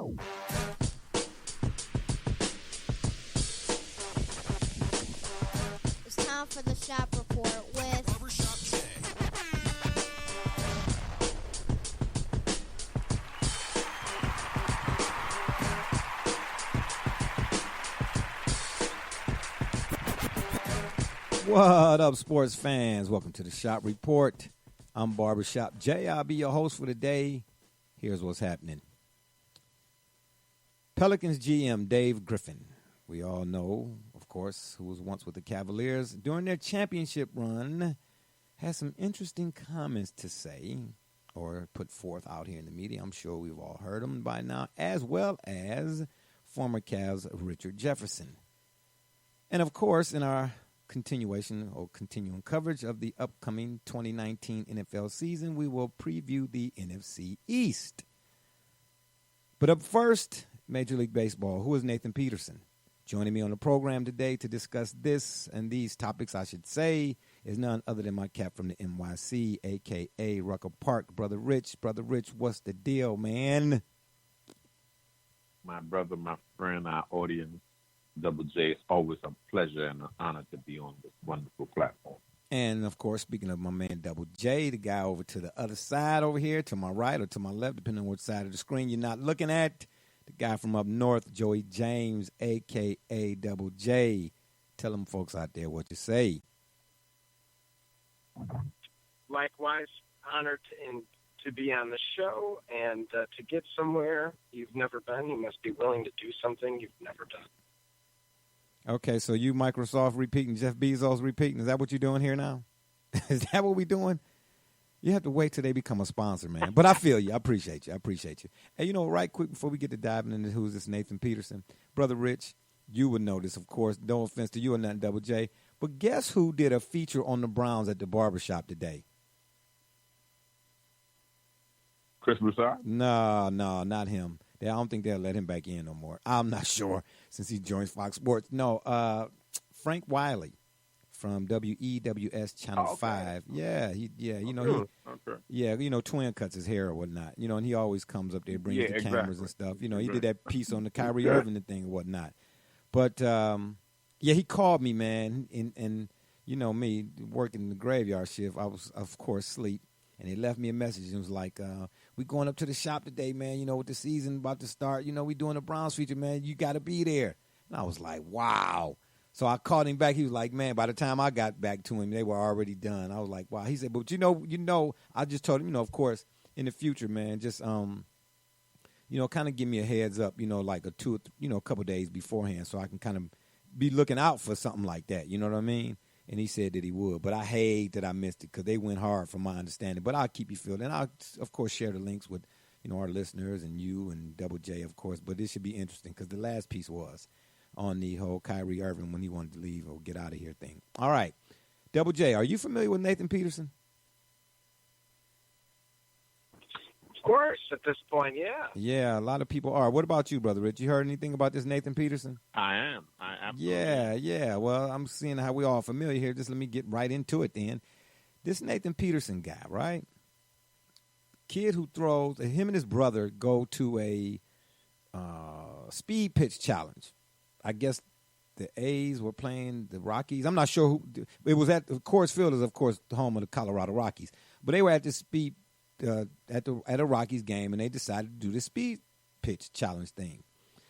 It's time for the Shop Report with Barbershop Jay. What up, sports fans? Welcome to the Shop Report. I'm Barbershop Jay. I'll be your host for the day. Here's what's happening. Pelicans GM Dave Griffin. We all know, of course, who was once with the Cavaliers. During their championship run, has some interesting comments to say or put forth out here in the media. I'm sure we've all heard them by now, as well as former Cavs Richard Jefferson. And, of course, in our continuing coverage of the upcoming 2019 NFL season, we will preview the NFC East. But up first, Major League Baseball. Who is Nathan Peterson? Joining me on the program today to discuss this and these topics, I should say, is none other than my cap from the NYC, a.k.a. Rucker Park, Brother Rich. Brother Rich, what's the deal, man? My brother, my friend, our audience, Double J, it's always a pleasure and an honor to be on this wonderful platform. And, of course, speaking of my man Double J, the guy over to the other side over here, to my right or to my left, depending on which side of the screen you're not looking at, the guy from up north, Joey James, a.k.a. Double J. Tell them folks out there what you say. Likewise, honored to be on the show and to get somewhere you've never been. You must be willing to do something you've never done. Okay, so you Microsoft repeating, Jeff Bezos repeating. Is that what you're doing here now? Is that what we're doing? You have to wait till they become a sponsor, man. But I feel you. I appreciate you. And, you know, right quick before we get to diving into who's this Nathan Peterson, Brother Rich, you would know this, of course. No offense to you or nothing, Double J. But guess who did a feature on the Browns at the barbershop today? Chris Broussard? No, not him. I don't think they'll let him back in no more. I'm not sure since he joins Fox Sports. No, Frank Wiley from WEWS Channel 5. Yeah, Twin cuts his hair or whatnot. You know, and he always comes up there, brings the cameras and stuff. You know, he did that piece on the Kyrie Irving thing and whatnot. But he called me, man, and you know me working the graveyard shift. I was, of course, asleep. And he left me a message and was like, we going up to the shop today, man, you know, with the season about to start. You know, we doing a Browns feature, man. You got to be there. And I was like, wow. So I called him back. He was like, man, by the time I got back to him, they were already done. I was like, wow. He said, but, you know, I just told him, you know, of course, in the future, man, just, kind of give me a heads up, you know, like a couple days beforehand so I can kind of be looking out for something like that. You know what I mean? And he said that he would. But I hate that I missed it because they went hard from my understanding. But I'll keep you filled. And I'll, of course, share the links with, you know, our listeners and you and Double J, of course. But this should be interesting because the last piece was on the whole Kyrie Irving when he wanted to leave or get out of here thing. All right. Double J, are you familiar with Nathan Peterson? Of course, at this point, yeah. Yeah, a lot of people are. What about you, Brother Rich? You heard anything about this Nathan Peterson? I am. I absolutely. Yeah. Well, I'm seeing how we all familiar here. Just let me get right into it then. This Nathan Peterson guy, right? Kid who throws, him and his brother go to a speed pitch challenge. I guess the A's were playing the Rockies. I'm not sure who. It was at Coors Field, is of course the home of the Colorado Rockies. But they were at the speed at a Rockies game, and they decided to do the speed pitch challenge thing.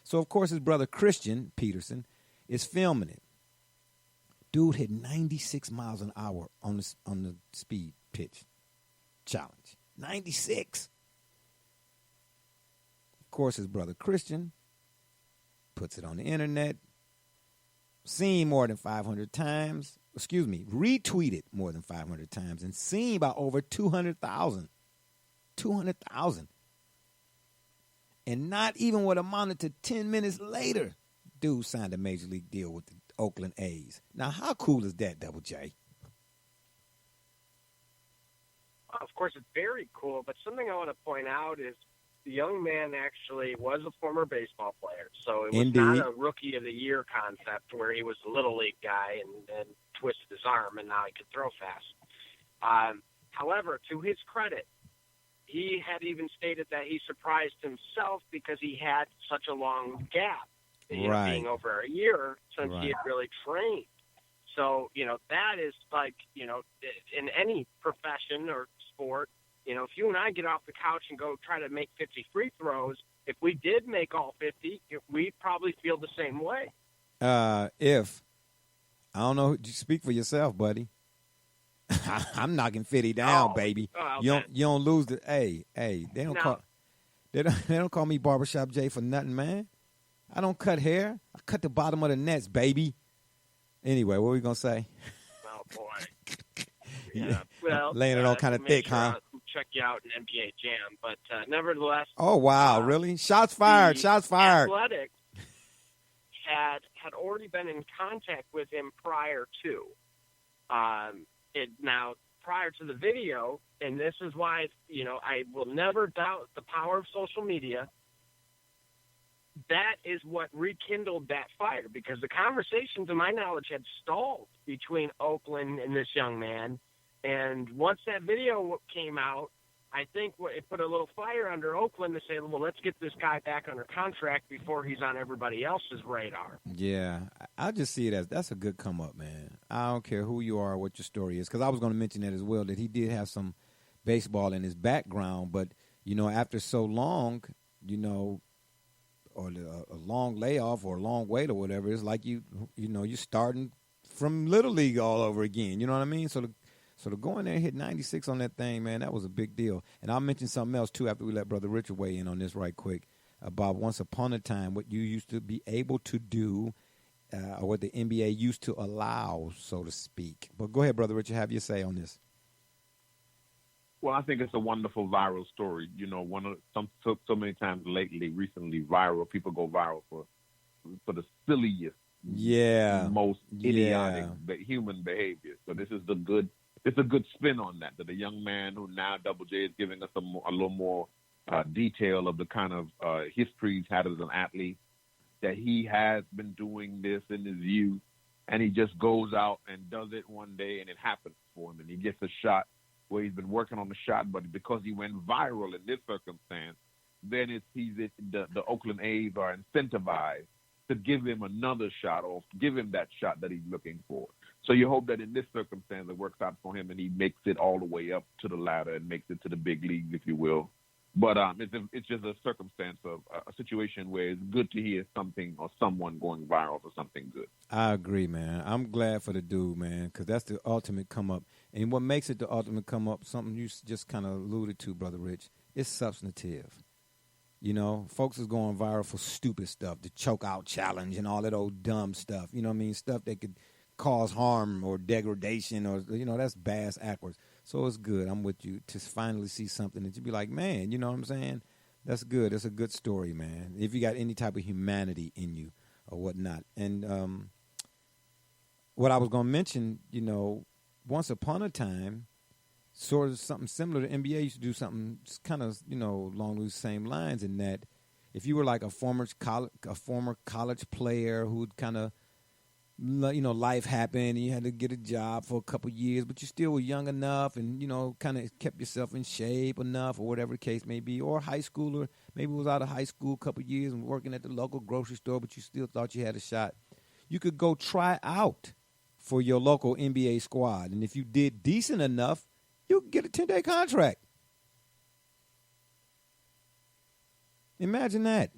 So of course his brother Christian Peterson is filming it. Dude hit 96 miles an hour on the speed pitch challenge. 96. Of course his brother Christian puts it on the internet, seen more than 500 times, retweeted more than 500 times, and seen by over 200,000. 200,000. And not even what amounted to 10 minutes later, dude signed a major league deal with the Oakland A's. Now, how cool is that, Double J? Of course, it's very cool, but something I want to point out is the young man actually was a former baseball player, so it was not a rookie of the year concept where he was a little league guy and twisted his arm and now he could throw fast. However, to his credit, he had even stated that he surprised himself because he had such a long gap, being over a year since he had really trained. So, that is like, in any profession or sport, if you and I get off the couch and go try to make 50 free throws, if we did make all 50, we'd probably feel the same way. I don't know, you speak for yourself, buddy. I'm knocking 50 down, baby. Oh, you don't lose the. Hey, they don't call me Barbershop J for nothing, man. I don't cut hair. I cut the bottom of the nets, baby. Anyway, what were we gonna say? Oh boy. Yeah. Well, laying it all kind of thick, huh? Check you out in NBA Jam, but nevertheless. Oh wow, really? Shots fired! Shots fired! Athletics had already been in contact with him prior to. Prior to the video, and this is why, I will never doubt the power of social media. That is what rekindled that fire, because the conversation, to my knowledge, had stalled between Oakland and this young man. And once that video came out, I think it put a little fire under Oakland to say, well, let's get this guy back under contract before he's on everybody else's radar. Yeah, I just see it as that's a good come up, man. I don't care who you are or what your story is, because I was going to mention that as well, that he did have some baseball in his background. But, after so long, or a long layoff or a long wait or whatever, it's like you're starting from Little League all over again. You know what I mean? So to go in there and hit 96 on that thing, man, that was a big deal. And I'll mention something else, too, after we let Brother Richard weigh in on this right quick, about once upon a time what you used to be able to do or what the NBA used to allow, so to speak. But go ahead, Brother Richard, have your say on this. Well, I think it's a wonderful viral story. So many times recently, people go viral for the silliest, most idiotic human behavior. So this is it's a good spin on that the young man who now Double J is giving us a little more detail of the kind of history he's had as an athlete, that he has been doing this in his youth, and he just goes out and does it one day, and it happens for him, and he gets a shot where he's been working on the shot, but because he went viral in this circumstance, then the Oakland A's are incentivized to give him another shot or give him that shot that he's looking for. So you hope that in this circumstance it works out for him and he makes it all the way up to the ladder and makes it to the big leagues, if you will. But it's just a circumstance of a situation where it's good to hear something or someone going viral for something good. I agree, man. I'm glad for the dude, man, because that's the ultimate come up. And what makes it the ultimate come up, something you just kind of alluded to, Brother Rich, it's substantive. Folks is going viral for stupid stuff, the choke out challenge and all that old dumb stuff. You know what I mean? Stuff that could cause harm or degradation or, that's bass backwards. So it's good. I'm with you to finally see something that you be like, man, you know what I'm saying? That's good. It's a good story, man. If you got any type of humanity in you or whatnot. And what I was going to mention, once upon a time, sort of something similar to NBA used to do something kind of, along those same lines, in that if you were like a former college player who'd kind of, life happened and you had to get a job for a couple years, but you still were young enough and, kind of kept yourself in shape enough or whatever the case may be, or a high schooler, maybe was out of high school a couple years and working at the local grocery store, but you still thought you had a shot. You could go try out for your local NBA squad. And if you did decent enough, you could get a 10-day contract. Imagine that.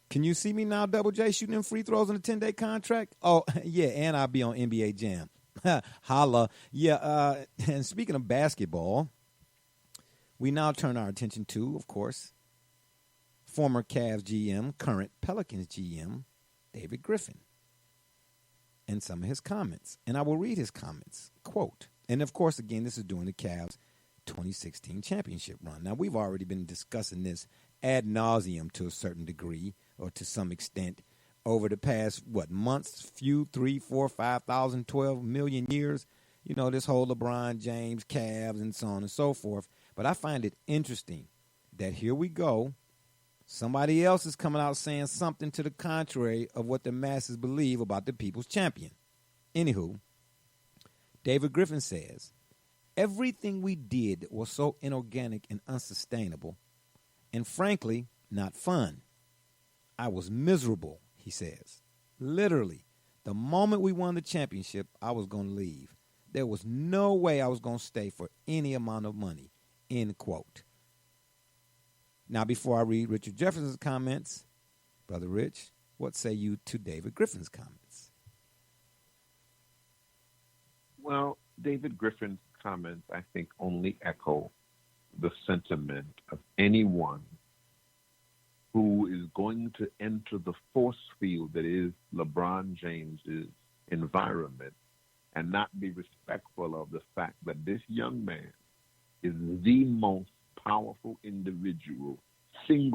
Can you see me now, Double J, shooting them free throws on a 10-day contract? Oh, yeah, and I'll be on NBA Jam. Holla. Yeah, and speaking of basketball, we now turn our attention to, of course, former Cavs GM, current Pelicans GM, David Griffin, and some of his comments. And I will read his comments. Quote, and of course, again, this is during the Cavs 2016 championship run. Now, we've already been discussing this ad nauseum to a certain degree or to some extent over the past, months, 3, 4, 5,000, 12 million years, this whole LeBron James, Cavs, and so on and so forth. But I find it interesting that here we go. Somebody else is coming out saying something to the contrary of what the masses believe about the people's champion. Anywho, David Griffin says, Everything we did was so inorganic and unsustainable, and frankly, not fun. I was miserable, he says. Literally, the moment we won the championship, I was going to leave. There was no way I was going to stay for any amount of money, end quote. Now, before I read Richard Jefferson's comments, Brother Rich, what say you to David Griffin's comments? Well, David Griffin's comments, I think, only echo the sentiment of anyone who is going to enter the force field that is LeBron James's environment and not be respectful of the fact that this young man is the most powerful individual, the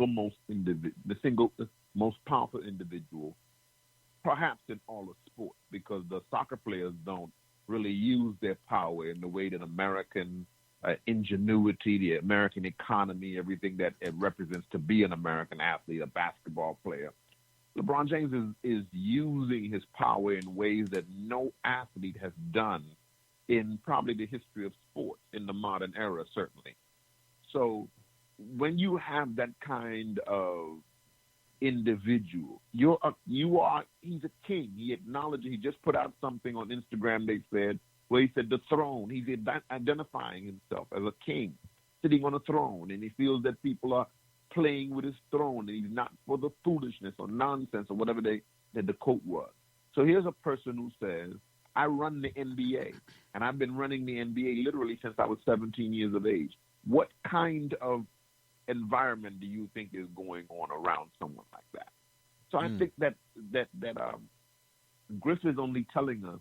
most powerful individual, perhaps in all of sports, because the soccer players don't really use their power in the way that American ingenuity, the American economy, everything that it represents to be an American athlete, a basketball player. LeBron James is using his power in ways that no athlete has done in probably the history of sports in the modern era, certainly. So when you have that kind of individual, he's a king. He acknowledged, he just put out something on Instagram, they said, where he said the throne, he's identifying himself as a king, sitting on a throne, and he feels that people are playing with his throne, and he's not for the foolishness or nonsense or whatever that the quote was. So here's a person who says, I run the NBA, and I've been running the NBA literally since I was 17 years of age. What kind of environment do you think is going on around someone like that? So I think that Griff is only telling us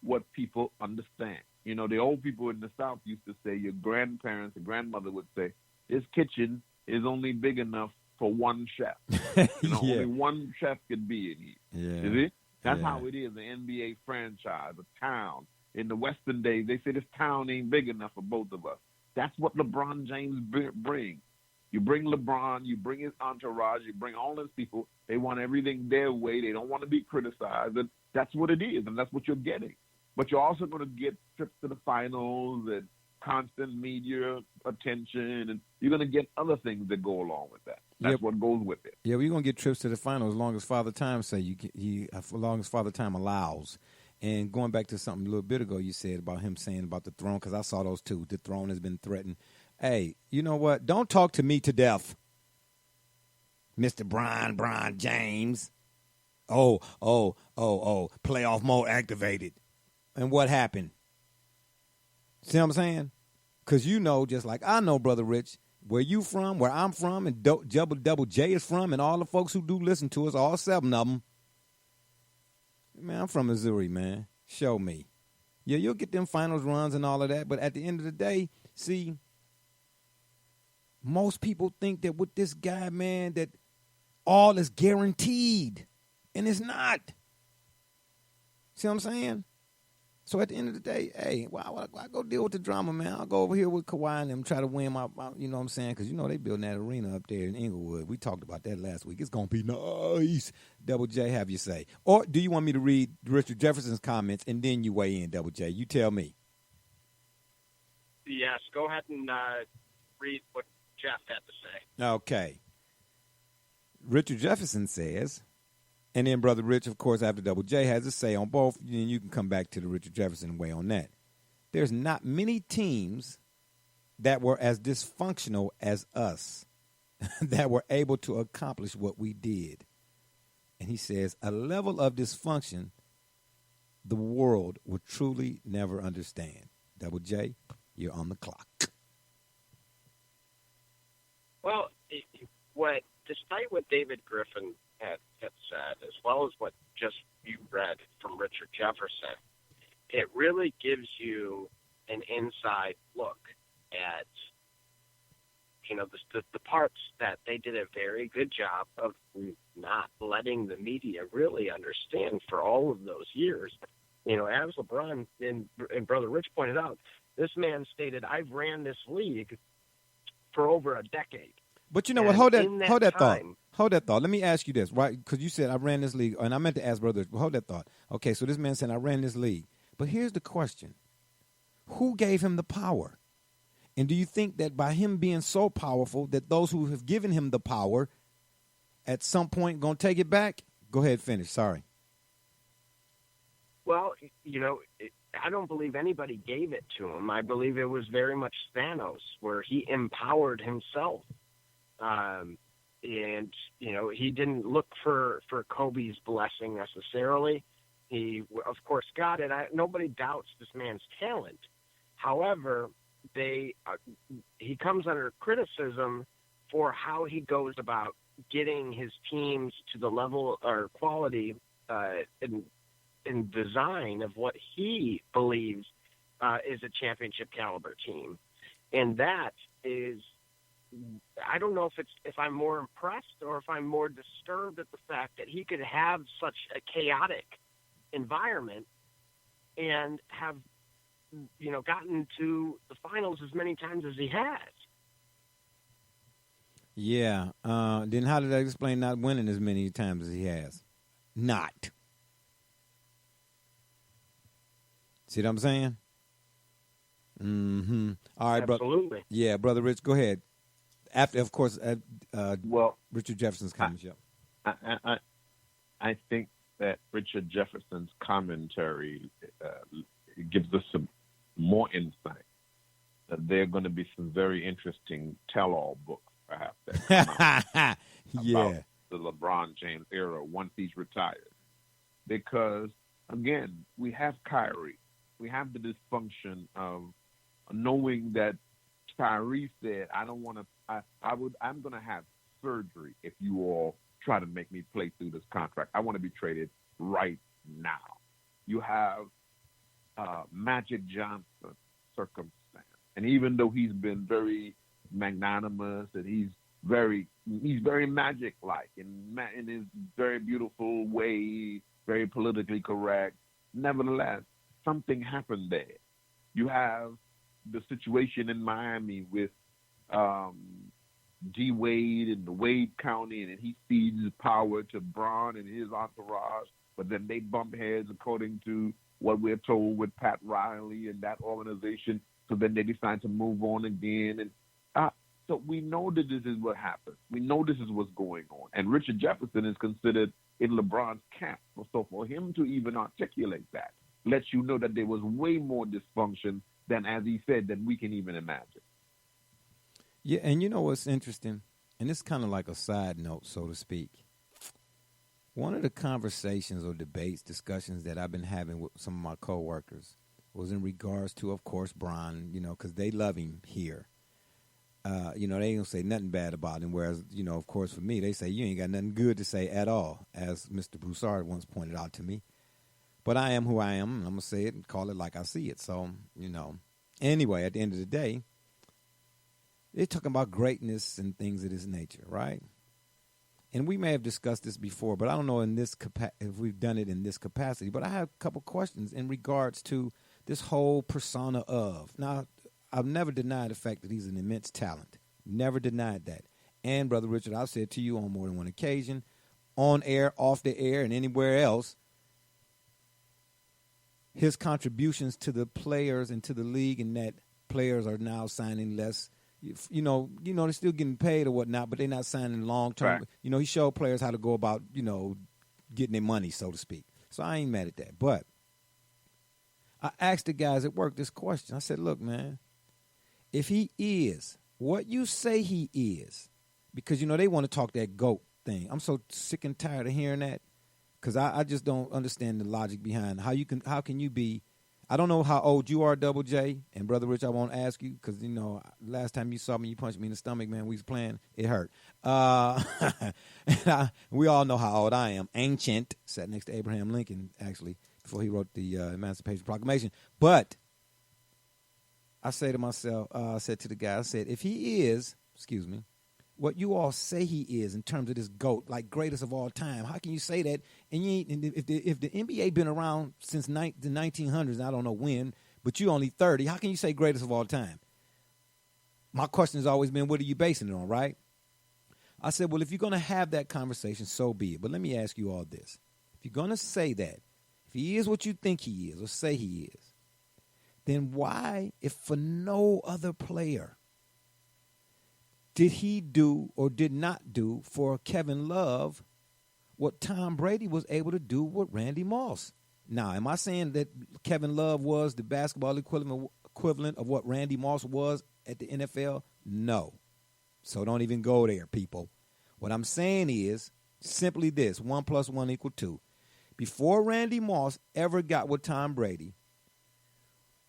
what people understand. You know, the old people in the South used to say, your grandparents and grandmother would say, this kitchen is only big enough for one chef. Only one chef could be in here. Yeah. Is it? That's how it is, an NBA franchise, a town. In the Western days, they say this town ain't big enough for both of us. That's what LeBron James brings. You bring LeBron, you bring his entourage, you bring all those people. They want everything their way. They don't want to be criticized. And that's what it is, and that's what you're getting. But you're also going to get trips to the finals and constant media attention, and you're going to get other things that go along with that. That's what goes with it. Yeah, we're going to get trips to the finals as long as Father Time as long as Father Time allows. And going back to something a little bit ago you said about him saying about the throne, because I saw those too. The throne has been threatened. Hey, you know what? Don't talk to me to death, Mr. Brian James. Oh, playoff mode activated. And what happened? See what I'm saying? Because you know, just like I know, Brother Rich, where you from, where I'm from, and Double J is from, and all the folks who do listen to us, all 7 of them. Man, I'm from Missouri, man. Show me. Yeah, you'll get them finals runs and all of that, but at the end of the day, see, most people think that with this guy, man, that all is guaranteed, and it's not. See what I'm saying? So at the end of the day, hey, why go deal with the drama, man? I'll go over here with Kawhi and them, try to win my you know what I'm saying? Because, you know, they building that arena up there in Inglewood. We talked about that last week. It's going to be nice. Double J, have you say. Or do you want me to read Richard Jefferson's comments and then you weigh in, Double J? You tell me. Yes, go ahead and read what Jeff had to say. Okay. Richard Jefferson says, and then Brother Rich, of course, after Double J has a say on both, and you can come back to the Richard Jefferson way on that. There's not many teams that were as dysfunctional as us that were able to accomplish what we did. And he says, a level of dysfunction the world will truly never understand. Double J, you're on the clock. Well, despite what David Griffin had said, as well as what just you read from Richard Jefferson, it really gives you an inside look at, you know, the parts that they did a very good job of not letting the media really understand for all of those years. You know, as LeBron and Brother Rich pointed out, this man stated, I've ran this league for over a decade. But you know what? Hold that thought. Let me ask you this, right? Because you said I ran this league, and I meant to ask Brother. Hold that thought. Okay, so this man said I ran this league. But here's the question: Who gave him the power? And do you think that by him being so powerful that those who have given him the power at some point going to take it back? Go ahead, finish. Sorry. Well, I don't believe anybody gave it to him. I believe it was very much Thanos, where he empowered himself. And, he didn't look for Kobe's blessing necessarily. He, of course, got it. Nobody doubts this man's talent. However, he comes under criticism for how he goes about getting his teams to the level or quality in design of what he believes is a championship caliber team. And that is, I don't know if I'm more impressed or if I'm more disturbed at the fact that he could have such a chaotic environment and have, gotten to the finals as many times as he has. Yeah. Then how did that explain not winning as many times as he has? Not. See what I'm saying? Mm-hmm. All right, absolutely. Yeah, Brother Rich, go ahead. After, of course, Richard Jefferson's comments. I think that Richard Jefferson's commentary gives us some more insight that there are going to be some very interesting tell-all books, perhaps, that come out about the LeBron James era once he's retired. Because, again, we have Kyrie. We have the dysfunction of knowing that Kyrie said, I'm going to have surgery if you all try to make me play through this contract. I want to be traded right now. You have Magic Johnson circumstance. And even though he's been very magnanimous and he's very Magic-like in his very beautiful way, very politically correct, nevertheless, something happened there. You have the situation in Miami with D. Wade and the Wade County, and he feeds power to Braun and his entourage, but then they bump heads according to what we're told with Pat Riley and that organization, so then they decide to move on again. And so we know that this is what happened. We know this is what's going on. And Richard Jefferson is considered in LeBron's camp. So for him to even articulate that lets you know that there was way more dysfunction than, as he said, than we can even imagine. Yeah, and you know what's interesting? And it's kind of like a side note, so to speak. One of the conversations or debates, discussions that I've been having with some of my coworkers was in regards to, of course, Bron, because they love him here. They don't say nothing bad about him, whereas, of course, for me, they say you ain't got nothing good to say at all, as Mr. Broussard once pointed out to me. But I am who I am, and I'm going to say it and call it like I see it. So, anyway, at the end of the day, they're talking about greatness and things of this nature, right? And we may have discussed this before, but I don't know if we've done it in this capacity. But I have a couple questions in regards to this whole persona of. Now, I've never denied the fact that he's an immense talent. Never denied that. And, Brother Richard, I've said to you on more than one occasion, on air, off the air, and anywhere else, his contributions to the players and to the league, and that players are now signing less. They're still getting paid or whatnot, but they're not signing long-term. Right. He showed players how to go about, getting their money, so to speak. So I ain't mad at that. But I asked the guys at work this question. I said, look, man, if he is what you say he is, because, they want to talk that GOAT thing. I'm so sick and tired of hearing that, because I just don't understand the logic behind how can you be. I don't know how old you are, Double J, and Brother Rich, I won't ask you because, last time you saw me, you punched me in the stomach, man. We was playing. It hurt. We all know how old I am. Ancient. Sat next to Abraham Lincoln, actually, before he wrote the Emancipation Proclamation. But I say to myself, I said to the guy, I said, if he is, what you all say he is in terms of this GOAT, like greatest of all time, how can you say that? And you ain't, if the NBA been around since the 1900s, I don't know when, but you only 30, how can you say greatest of all time? My question has always been, what are you basing it on, right? I said, well, if you're going to have that conversation, so be it. But let me ask you all this. If you're going to say that, if he is what you think he is or say he is, then why, if for no other player, did he do or did not do for Kevin Love what Tom Brady was able to do with Randy Moss? Now, am I saying that Kevin Love was the basketball equivalent of what Randy Moss was at the NFL? No. So don't even go there, people. What I'm saying is simply this: 1 + 1 = 2. Before Randy Moss ever got with Tom Brady,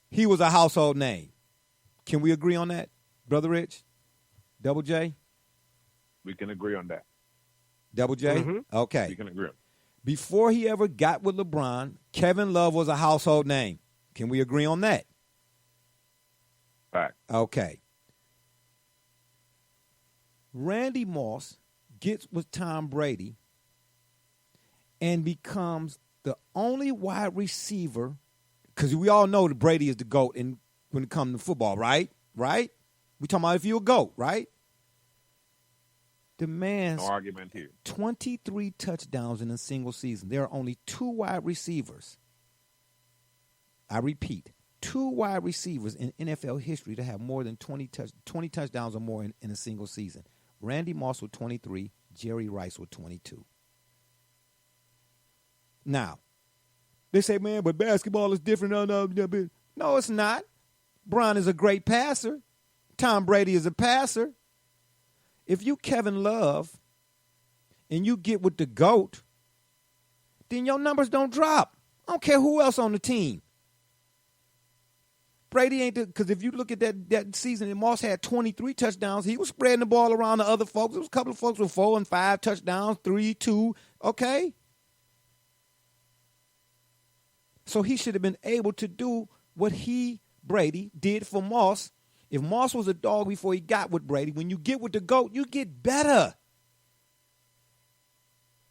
he was a household name. Can we agree on that, Brother Rich? Double J? We can agree on that. Double J? Mm-hmm. Okay. We can agree. Before he ever got with LeBron, Kevin Love was a household name. Can we agree on that? Fact. Okay. Randy Moss gets with Tom Brady and becomes the only wide receiver, because we all know that Brady is the GOAT when it comes to football, right? Right? We talking about if you're a GOAT, right? The man's no argument here. 23 touchdowns in a single season. There are only 2 wide receivers. I repeat, 2 wide receivers in NFL history to have more than 20 touchdowns or more in a single season. Randy Moss with 23, Jerry Rice with 22. Now, they say, man, but basketball is different. No, it's not. Bron is a great passer. Tom Brady is a passer. If you Kevin Love and you get with the GOAT, then your numbers don't drop. I don't care who else on the team. Brady ain't, because if you look at that season, and Moss had 23 touchdowns, he was spreading the ball around to other folks. There was a couple of folks with 4 and 5 touchdowns, 3, 2, okay? So he should have been able to do what Brady, did for Moss. If Moss was a dog before he got with Brady, when you get with the GOAT, you get better.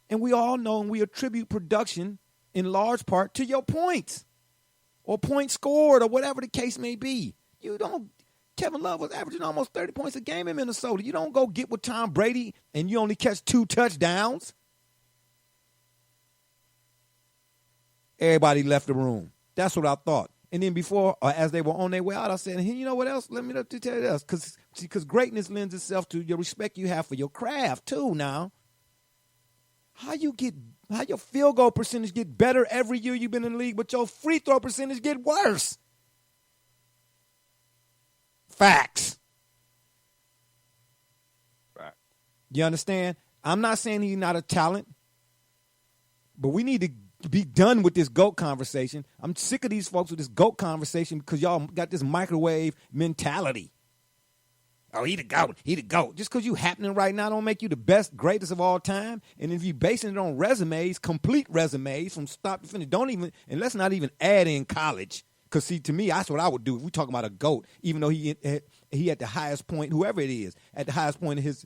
And we all know and we attribute production in large part to your points or points scored or whatever the case may be. Kevin Love was averaging almost 30 points a game in Minnesota. You don't go get with Tom Brady and you only catch 2 touchdowns. Everybody left the room. That's what I thought. And then before, as they were on their way out, I said, hey, you know what else? Let me tell you this. Because greatness lends itself to your respect you have for your craft, too, now. How your field goal percentage get better every year you've been in the league, but your free throw percentage get worse. Facts. Fact. You understand? I'm not saying he's not a talent, but we need to be done with this GOAT conversation. I'm sick of these folks with this GOAT conversation because y'all got this microwave mentality. Oh, he the GOAT. He the GOAT. Just because you happening right now don't make you the best, greatest of all time. And if you basing it on resumes, complete resumes from start to finish, and let's not even add in college. Because, see, to me, that's what I would do if we talking about a GOAT, even though he at the highest point, whoever it is, at the highest point of his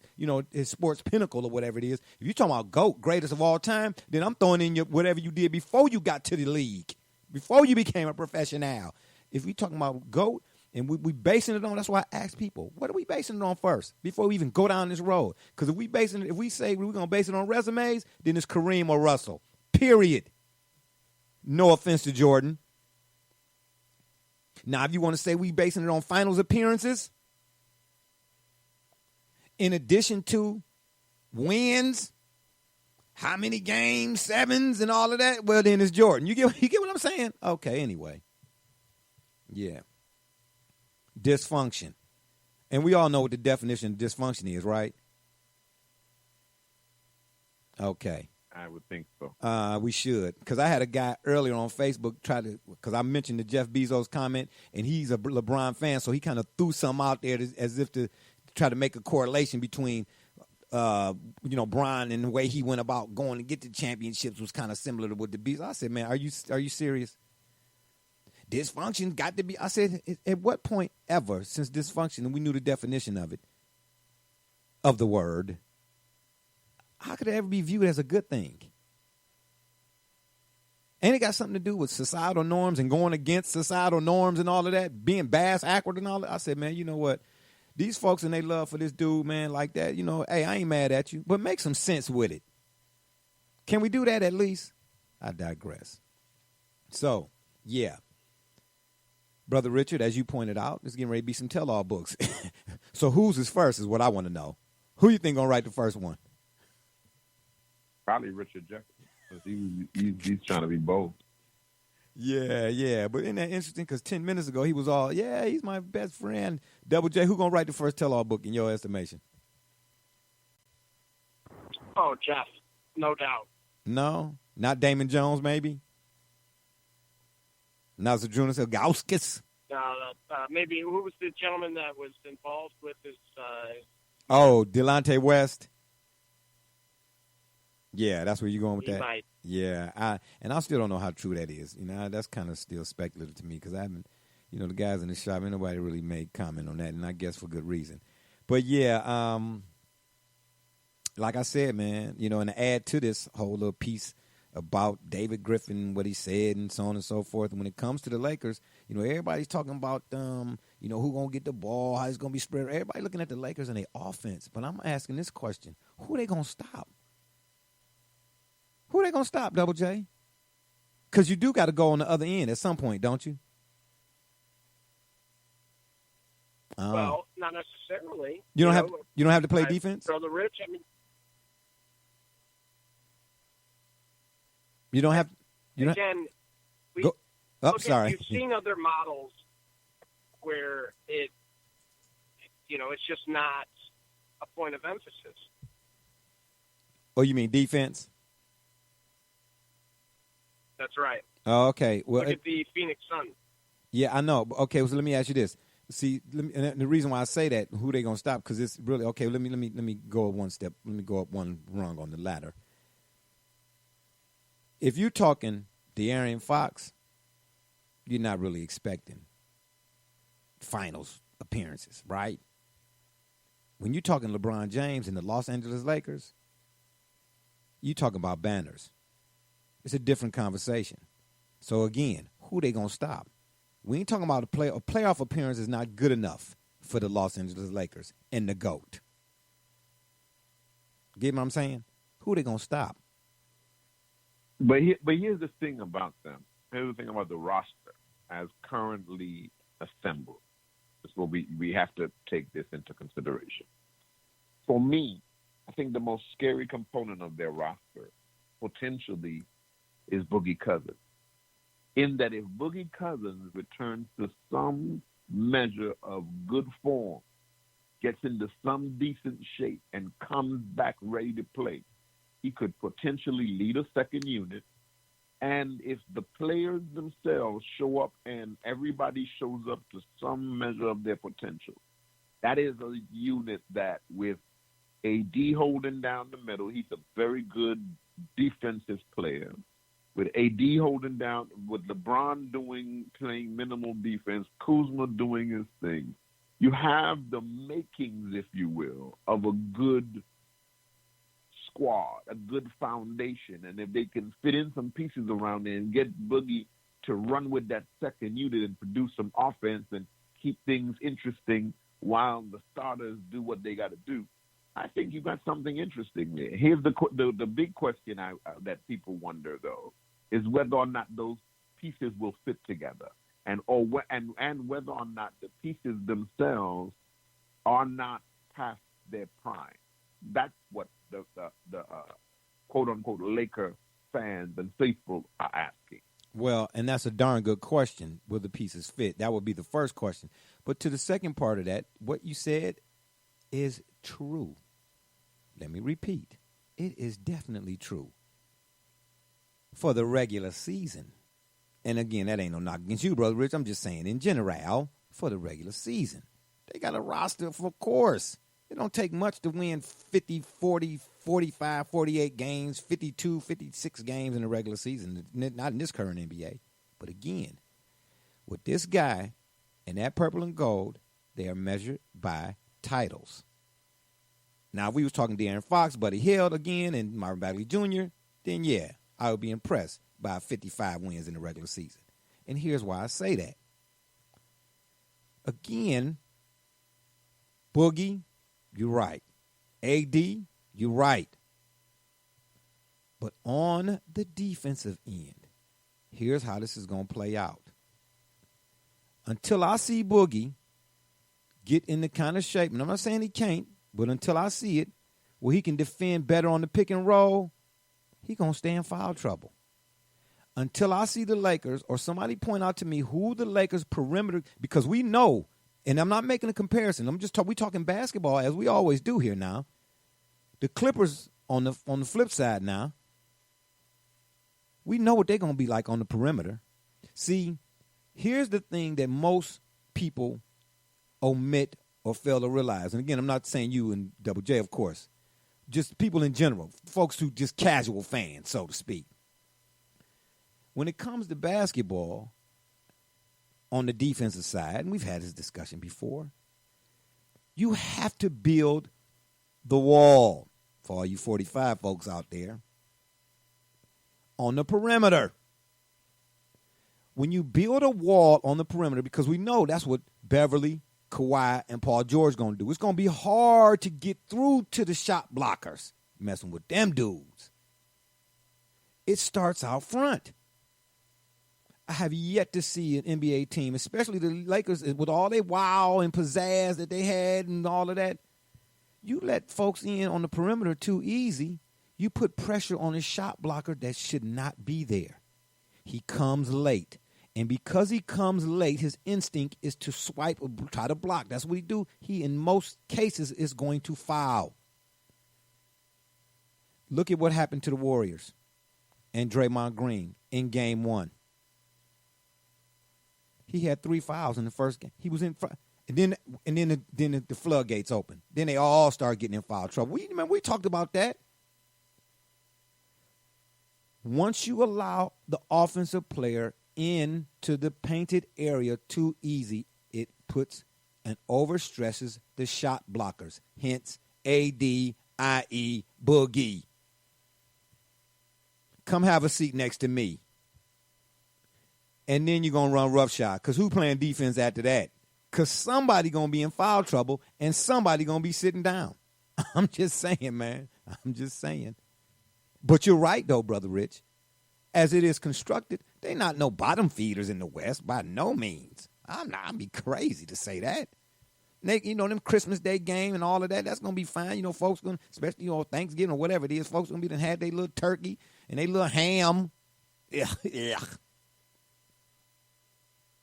sports pinnacle or whatever it is. If you're talking about GOAT, greatest of all time, then I'm throwing in whatever you did before you got to the league, before you became a professional. If we talking about GOAT and we basing it on, that's why I ask people, what are we basing it on first before we even go down this road? Because if we say we're going to base it on resumes, then it's Kareem or Russell, period. No offense to Jordan. Now, if you want to say we basing it on finals appearances, in addition to wins, how many games, 7s, and all of that, well, then it's Jordan. You get what I'm saying? Okay, anyway. Yeah. Dysfunction. And we all know what the definition of dysfunction is, right? Okay. I would think so. We should. Because I had a guy earlier on Facebook because I mentioned the Jeff Bezos comment, and he's a LeBron fan, so he kind of threw something out there as if to try to make a correlation between, Bron and the way he went about going to get the championships was kind of similar to what the Bezos. I said, man, are you serious? Dysfunction got to be. I said, at what point ever since dysfunction, and we knew the definition of it, of the word, how could it ever be viewed as a good thing? And it got something to do with societal norms and going against societal norms and all of that, being bass, awkward and all that. I said, man, you know what? These folks and they love for this dude, man, like that, hey, I ain't mad at you, but make some sense with it. Can we do that at least? I digress. So, yeah. Brother Richard, as you pointed out, there's getting ready to be some tell-all books. So whose is first is what I want to know. Who you think going to write the first one? Probably Richard Jefferson. He's trying to be bold. Yeah. But isn't that interesting? Because 10 minutes ago, he was all, he's my best friend. Double J, who going to write the first tell-all book in your estimation? Oh, Jeff. No doubt. No? Not Damon Jones, maybe? Not Zadrunas Ilgauskas? Maybe who was the gentleman that was involved with this? Delonte West. Yeah, that's where you're going with that. Might. Yeah, I still don't know how true that is. That's kind of still speculative to me because I haven't, the guys in the shop, ain't nobody really made comment on that, and I guess for good reason. But yeah, like I said, man, and to add to this whole little piece about David Griffin, what he said, and so on and so forth. And when it comes to the Lakers, everybody's talking about who gonna get the ball, how it's gonna be spread. Everybody looking at the Lakers and their offense. But I'm asking this question: who they gonna stop? Who they gonna stop, Double J? Because you do got to go on the other end at some point, don't you? Well, not necessarily. You don't have to play defense. Brother Rich, You don't have. Sorry. You've seen other models where it's just not a point of emphasis. Oh, you mean defense? That's right. Oh, okay. Well, look at the Phoenix Suns. Yeah, I know. Okay, so let me ask you this. See, and the reason why I say that, who they gonna stop? Because it's really okay. Let me go up one step. Let me go up one rung on the ladder. If you're talking De'Aaron Fox, you're not really expecting finals appearances, right? When you're talking LeBron James and the Los Angeles Lakers, you're talking about banners. It's a different conversation. So, again, who they going to stop? We ain't talking about a playoff appearance is not good enough for the Los Angeles Lakers and the GOAT. Get what I'm saying? Who they going to stop? But here's the thing about them. Here's the thing about the roster as currently assembled. That's what we have to take this into consideration. For me, I think the most scary component of their roster potentially is Boogie Cousins. In that if Boogie Cousins returns to some measure of good form, gets into some decent shape, and comes back ready to play, he could potentially lead a second unit. And if the players themselves show up and everybody shows up to some measure of their potential, that is a unit that with AD holding down the middle, he's a very good defensive player. With AD holding down, with LeBron playing minimal defense, Kuzma doing his thing, you have the makings, if you will, of a good squad, a good foundation. And if they can fit in some pieces around there and get Boogie to run with that second unit and produce some offense and keep things interesting while the starters do what they got to do, I think you got something interesting there. Here's the big question that people wonder, though, is whether or not those pieces will fit together, and whether or not the pieces themselves are not past their prime. That's what the quote-unquote Laker fans and faithful are asking. Well, and that's a darn good question. Will the pieces fit? That would be the first question. But to the second part of that, what you said is true. Let me repeat. It is definitely true. For the regular season. And again, that ain't no knock against you, Brother Rich. I'm just saying in general, for the regular season. They got a roster, of course. It don't take much to win 50, 40, 45, 48 games, 52, 56 games in the regular season. Not in this current NBA. But again, with this guy and that purple and gold, they are measured by titles. Now, if we was talking De'Aaron Fox, Buddy Hield again, and Marvin Bagley Jr., then yeah, I would be impressed by 55 wins in the regular season. And here's why I say that. Again, Boogie, you're right. AD, you're right. But on the defensive end, here's how this is going to play out. until I see Boogie get in the kind of shape, and I'm not saying he can't, but until I see it, where he can defend better on the pick and roll, he going to stay in foul trouble. Until I see the Lakers or somebody point out to me who the Lakers perimeter, because we know, and I'm not making a comparison. We talking basketball as we always do here now. The Clippers on the flip side now, we know what they're going to be like on the perimeter. See, here's the thing that most people omit or fail to realize. And again, I'm not saying you and Double J, of course. Just people in general, folks who just casual fans, so to speak. When it comes to basketball, on the defensive side, and we've had this discussion before, you have to build the wall for all you 45 folks out there on the perimeter. When you build a wall on the perimeter, because we know that's what Beverly, Kawhi, and Paul George going to do. It's going to be hard to get through to the shot blockers messing with them dudes. It starts out front. I have yet to see an NBA team, especially the Lakers, with all their wow and pizzazz that they had and all of that. You let folks in on the perimeter too easy, you put pressure on a shot blocker that should not be there. He comes late. And because he comes late, his instinct is to swipe or try to block. That's what he do. He, in most cases, is going to foul. Look at what happened to the Warriors and Draymond Green in Game 1. He had 3 fouls in the first game. He was in front. And then the floodgates open. Then they all start getting in foul trouble. We talked about that. Once you allow the offensive player into the painted area too easy, it puts and overstresses the shot blockers. Hence, AD, i.e., Boogie. Come have a seat next to me. And then you're going to run roughshod. Because who playing defense after that? Because somebody going to be in foul trouble and somebody going to be sitting down. I'm just saying, man. I'm just saying. But you're right, though, Brother Rich. As it is constructed, they not no bottom feeders in the West by no means. I'd be crazy to say that. They, them Christmas Day game and all of that, that's going to be fine. Folks going to, especially, Thanksgiving or whatever it is, folks going to be done had their little turkey and their little ham. Yeah.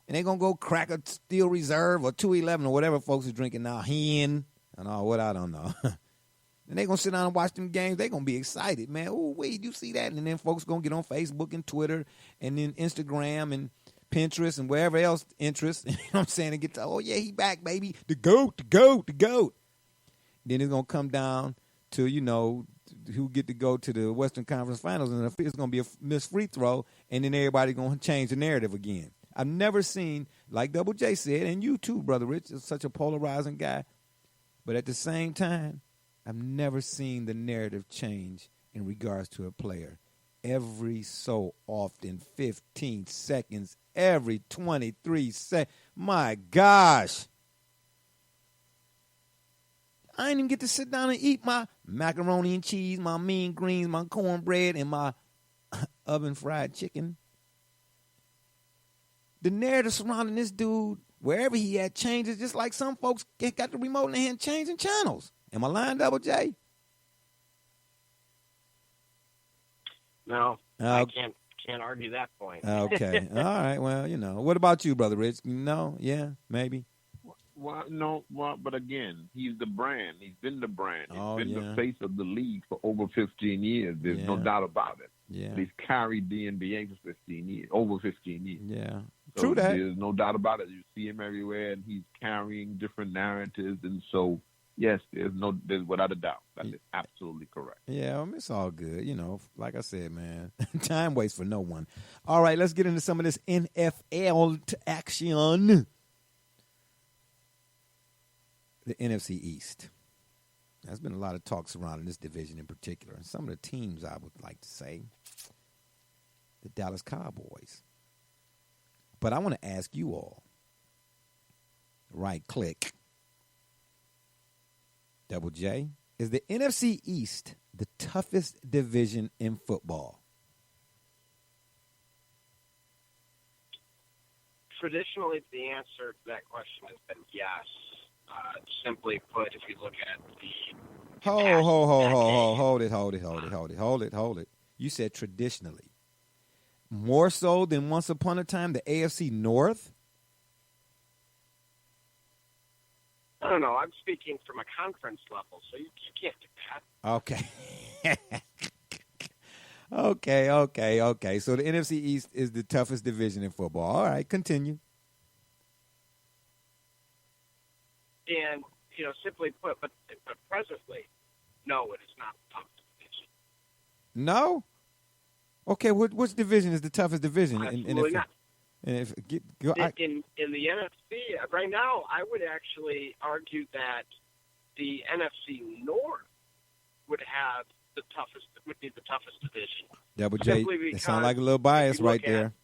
And they're going to go crack a Steel Reserve or 211 or whatever folks are drinking now, hen and all what I don't know. And they're going to sit down and watch them games. They're going to be excited, man. Oh, wait, you see that? And then folks going to get on Facebook and Twitter and then Instagram and Pinterest and wherever else interest. You know what I'm saying? And get to, oh, yeah, he back, baby. The GOAT. Then it's going to come down to, who get to go to the Western Conference Finals. And it's going to be a missed free throw. And then everybody going to change the narrative again. I've never seen, like Double J said, and you too, Brother Rich, is such a polarizing guy. But at the same time, I've never seen the narrative change in regards to a player. Every so often, 15 seconds, every 23 seconds. My gosh. I didn't even get to sit down and eat my macaroni and cheese, my mean greens, my cornbread, and my oven-fried chicken. The narrative surrounding this dude, wherever he at, changes just like some folks got the remote in their hand changing channels. Am I lying, Double J? No, I can't argue that point. Okay. All right. Well, What about you, Brother Rich? No? Yeah? Maybe? Well, no. Well, but again, he's the brand. He's been the brand. He's been the face of the league for over 15 years. There's no doubt about it. Yeah. He's carried the NBA for 15 years, over 15 years. Yeah. So True that. There's no doubt about it. You see him everywhere, and he's carrying different narratives. And so, yes, there's without a doubt. That is absolutely correct. Yeah, it's all good. Like I said, man, time waits for no one. All right, let's get into some of this NFL action. The NFC East. There's been a lot of talk surrounding this division in particular. And some of the teams I would like to say, the Dallas Cowboys. But I want to ask you all, right click, Double J, is the NFC East the toughest division in football? traditionally, the answer to that question has been yes. Simply put, if you look at the hold it. You said traditionally. More so than once upon a time, the AFC North? I don't know. I'm speaking from a conference level, so you can't do that. Okay. Okay. So the NFC East is the toughest division in football. All right, continue. And, simply put, but presently, no, it is not the toughest division. No? Okay, which division is the toughest division? Absolutely not. In the NFC, right now, I would actually argue that the NFC North would be the toughest division. Double J, it sounds like a little bias right there.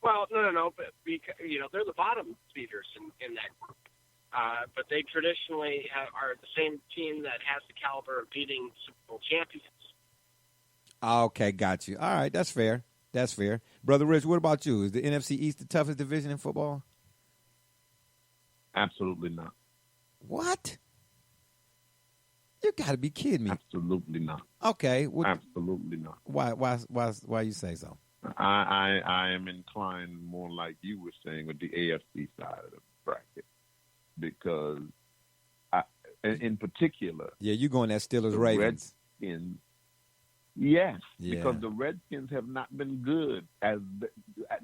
No, but they're the bottom feeders in that group. But they traditionally are the same team that has the caliber of beating Super Bowl champions. Okay, got you. All right, that's fair. Brother Rich, what about you? Is the NFC East the toughest division in football? Absolutely not. What? You got to be kidding me. Absolutely not. Okay. Absolutely not. Why you say so? I am inclined more like you were saying with the AFC side of the bracket because in particular. Yeah, you going that Steelers-Ravens. Redskins. Yes, because the Redskins have not been good.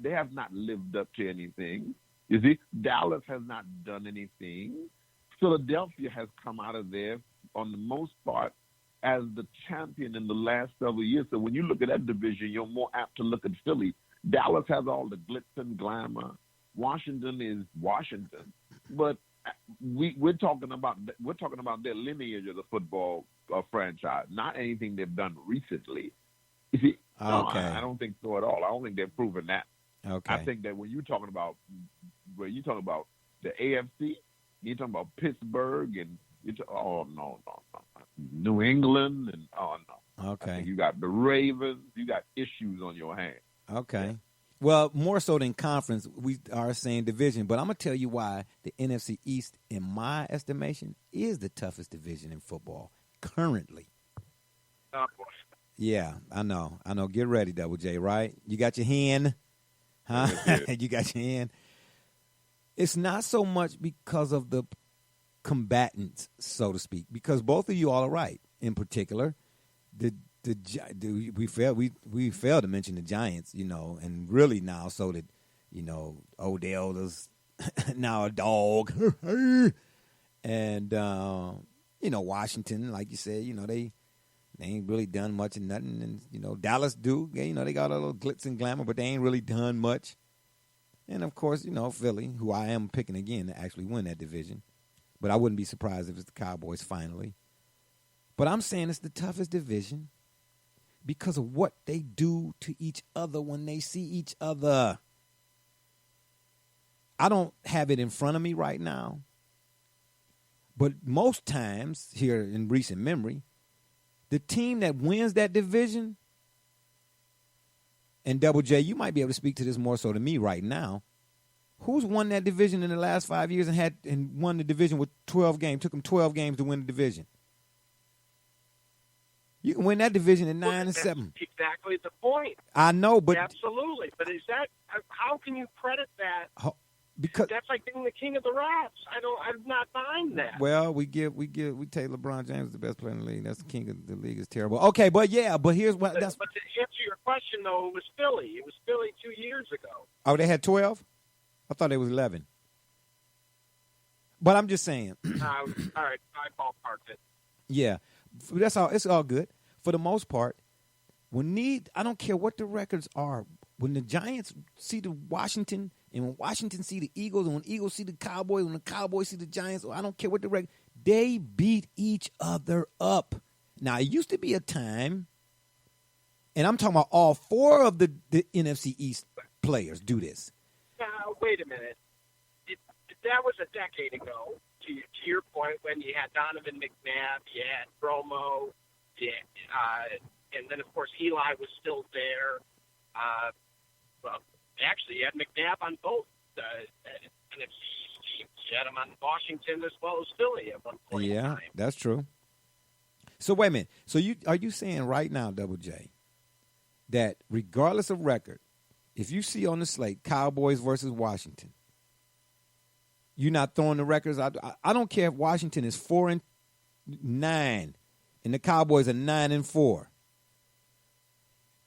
They have not lived up to anything. You see, Dallas has not done anything. Philadelphia has come out of there, on the most part, as the champion in the last several years. So when you look at that division, you're more apt to look at Philly. Dallas has all the glitz and glamour. Washington is Washington. But we're talking about their lineage as a football franchise, not anything they've done recently. You see, okay. No, I don't think so at all. I don't think they've proven that. Okay. I think that when you're talking about the AFC, you're talking about Pittsburgh and no, New England and no. Okay. You got the Ravens. You got issues on your hands. Okay. Yeah. Well, more so than conference, we are saying division. But I'm going to tell you why the NFC East, in my estimation, is the toughest division in football currently. Oh, boy. Yeah, I know. Get ready, Double J, right? You got your hand? Huh? You got your hand? It's not so much because of the combatants, so to speak, because both of you all are right. In particular, we failed to mention the Giants, and really now so that, Odell is now a dog. And, Washington, like you said, they ain't really done much of nothing. And, Dallas do. They got a little glitz and glamour, but they ain't really done much. And, of course, Philly, who I am picking again to actually win that division. But I wouldn't be surprised if it's the Cowboys finally. But I'm saying it's the toughest division because of what they do to each other when they see each other. I don't have it in front of me right now. But most times here in recent memory, the team that wins that division, and Double J, you might be able to speak to this more so than me right now. Who's won that division in the last 5 years and won the division with 12 games? Took them 12 games to win the division. You can win that division in 9 and 7. That's exactly the point. I know, but absolutely. But is that how can you credit that? Because that's like being the king of the rats. I'm not buying that. Well, we take LeBron James the best player in the league. That's the king of the league. Is terrible. Okay, but here's what. But to answer your question though, it was Philly. It was Philly 2 years ago. Oh, they had 12. I thought it was 11. But I'm just saying. All right, I ballparked it. Yeah, that's all. It's all good for the most part. I don't care what the records are. When the Giants see the Washington, and when Washington see the Eagles, and when Eagles see the Cowboys, when the Cowboys see the Giants, I don't care what the record. They beat each other up. Now it used to be a time, and I'm talking about all four of the NFC East players do this. Now, wait a minute. That was a decade ago, to your point, when you had Donovan McNabb, you had Romo, and then, of course, Eli was still there. actually, you had McNabb on both NFC East teams. You had him on Washington as well as Philly at one point in time. That's true. So wait a minute. So are you saying right now, Double J, that regardless of record, if you see on the slate Cowboys versus Washington, you're not throwing the records out? I don't care if Washington is 4-9 and the Cowboys are 9-4.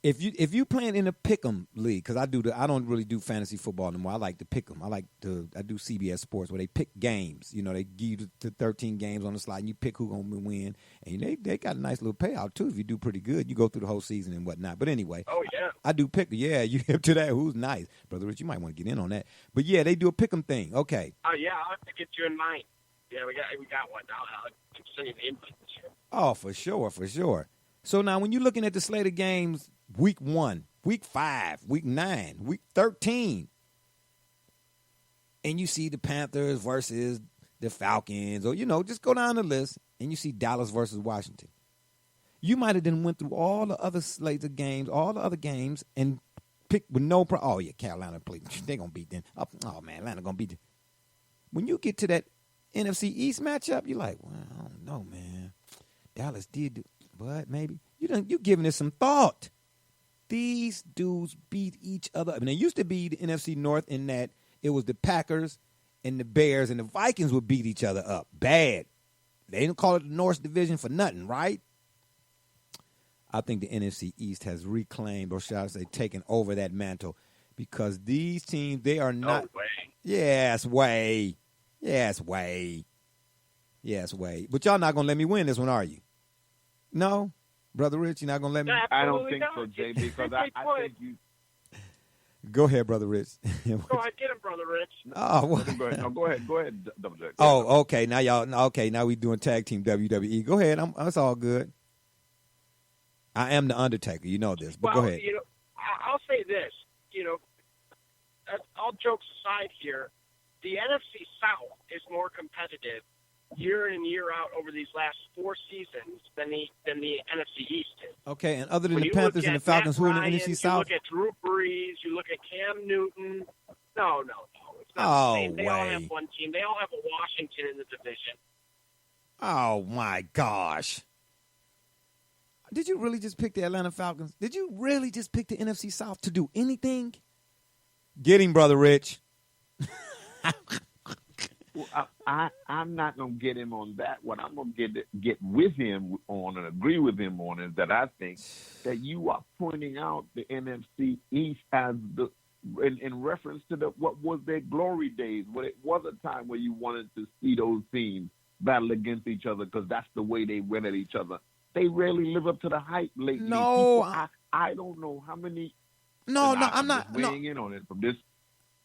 If you playing in a pick'em league, because I don't really do fantasy football anymore. I like to pick 'em. I do CBS Sports where they pick games. You know, they give you the 13 games on the slide and you pick who's gonna win. And they got a nice little payout too if you do pretty good. You go through the whole season and whatnot. But anyway, I do pick. Yeah, you hip to that? Who's nice, Brother Rich? You might want to get in on that. But yeah, they do a pick'em thing. Okay. Oh yeah, I'll have to get you in mind. Yeah, we got one. I'll send you the invite this year. Oh, for sure. So now when you're looking at the slate of games. Week 1, Week 5, Week 9, Week 13. And you see the Panthers versus the Falcons, or, just go down the list, and you see Dallas versus Washington. You might have then went through all the other slates of games, all the other games, and picked with no problem. Oh, yeah, Carolina played. They're going to beat them. Oh, man, Atlanta going to beat them. When you get to that NFC East matchup, you're like, well, I don't know, man. Dallas did, but maybe. You giving this some thought. These dudes beat each other. I mean, it used to be the NFC North in that it was the Packers and the Bears and the Vikings would beat each other up. Bad. They didn't call it the North Division for nothing, right? I think the NFC East has reclaimed, or shall I say, taken over that mantle because these teams, they are not. No way. Yes, way. But y'all not going to let me win this one, are you? No? Brother Rich, you're not going to let me? I don't think so, Jay, because I think you. Go ahead, Brother Rich. Go ahead, get him, Brother Rich. Oh, well. Go ahead, Double J. Oh, okay. Now we doing tag team WWE. Go ahead. That's all good. I am the Undertaker. You know this, but go ahead. I'll say this. All jokes aside here, the NFC South is more competitive year in, year out over these last 4 seasons than the NFC East is. Okay, and other than the Panthers and the Falcons, who are in the NFC South? You look at Drew Brees, you look at Cam Newton. No. It's not the same. They all have one team. They all have a Washington in the division. Oh, my gosh. Did you really just pick the Atlanta Falcons? Did you really just pick the NFC South to do anything? Get him, Brother Rich. Well, I'm not going to get him on that. What I'm going to get with him on and agree with him on is that I think that you are pointing out the NFC East as in reference to what was their glory days, when it was a time where you wanted to see those teams battle against each other because that's the way they went at each other. They rarely live up to the hype lately. No, I don't know how many. I'm not weighing in on it from this.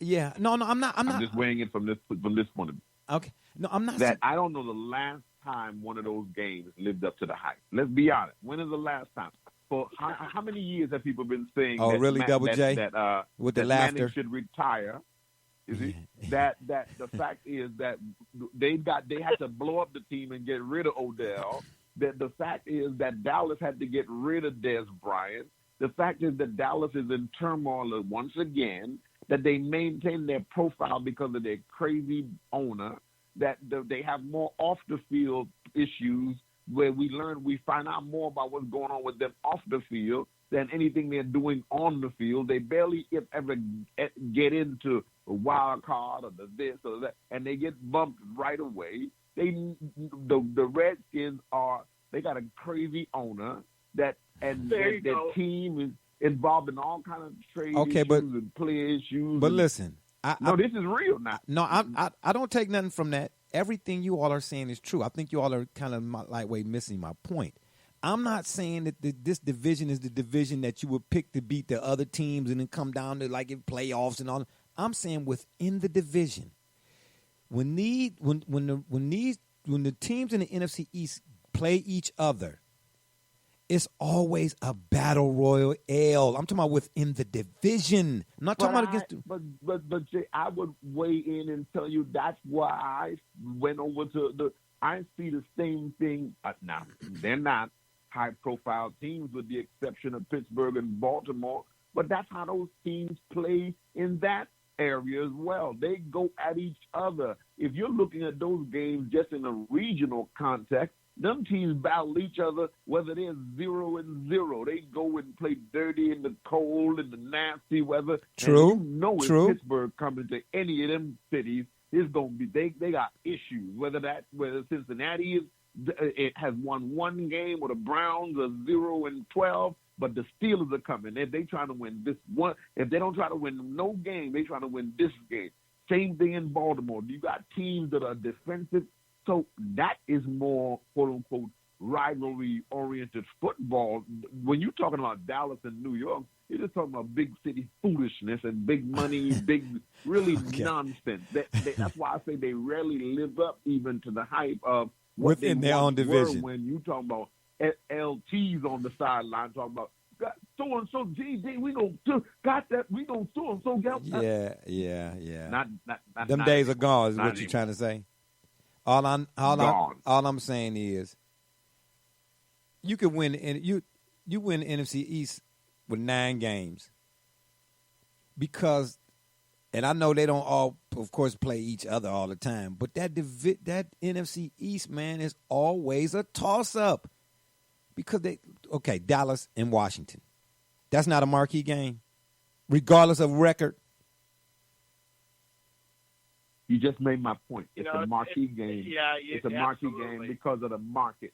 Yeah, I'm not. I'm just weighing in from this point of view. Okay, no, I'm not. I don't know the last time one of those games lived up to the hype. Let's be honest. When is the last time? For how many years have people been saying? Oh, that really, Double J? That with the that laughter Manning should retire. Is it that the fact is that they had to blow up the team and get rid of Odell. That the fact is that Dallas had to get rid of Dez Bryant. The fact is that Dallas is in turmoil once again. That they maintain their profile because of their crazy owner. That they have more off the field issues where we find out more about what's going on with them off the field than anything they're doing on the field. They barely ever get into a wild card or the this or that, and they get bumped right away. The Redskins they got a crazy owner their team is involved in all kind of trade issues and player issues. But listen, this is real now. No, I don't take nothing from that. Everything you all are saying is true. I think you all are kind of lightweight missing my point. I'm not saying that this division is the division that you would pick to beat the other teams and then come down to like in playoffs and all. I'm saying within the division, when the teams in the NFC East play each other, it's always a battle royale. I'm talking about within the division. I'm not talking about against. But Jay, I would weigh in and tell you that's why I went over to I see the same thing. Now they're not high-profile teams, with the exception of Pittsburgh and Baltimore. But that's how those teams play in that area as well. They go at each other. If you're looking at those games just in a regional context, them teams battle each other, whether they're 0-0. They go and play dirty in the cold and the nasty weather. True. And you know if Pittsburgh coming to any of them cities, it's gonna be they got issues. Whether Cincinnati it has won one game, or the Browns are 0-12, but the Steelers are coming. If they trying to win this one, if they don't try to win no game, they trying to win this game. Same thing in Baltimore. You got teams that are defensive. So that is more, quote-unquote, rivalry-oriented football. When you're talking about Dallas and New York, you're just talking about big city foolishness and big money, really nonsense. That's why I say they rarely live up even to the hype of what within they their own division. When you talking about LTs on the sideline talking about, so and so, GD, we gonna got that. We gonna so and so get. Yeah. Not them days are gone. Is what you're trying to say? All I'm saying is, you could win, and you win the NFC East with 9 games, because, and I know they don't all, of course, play each other all the time, but that NFC East, man, is always a toss-up, because Dallas and Washington, that's not a marquee game, regardless of record. You just made my point. It's a marquee game. Yeah, it's a marquee game because of the market.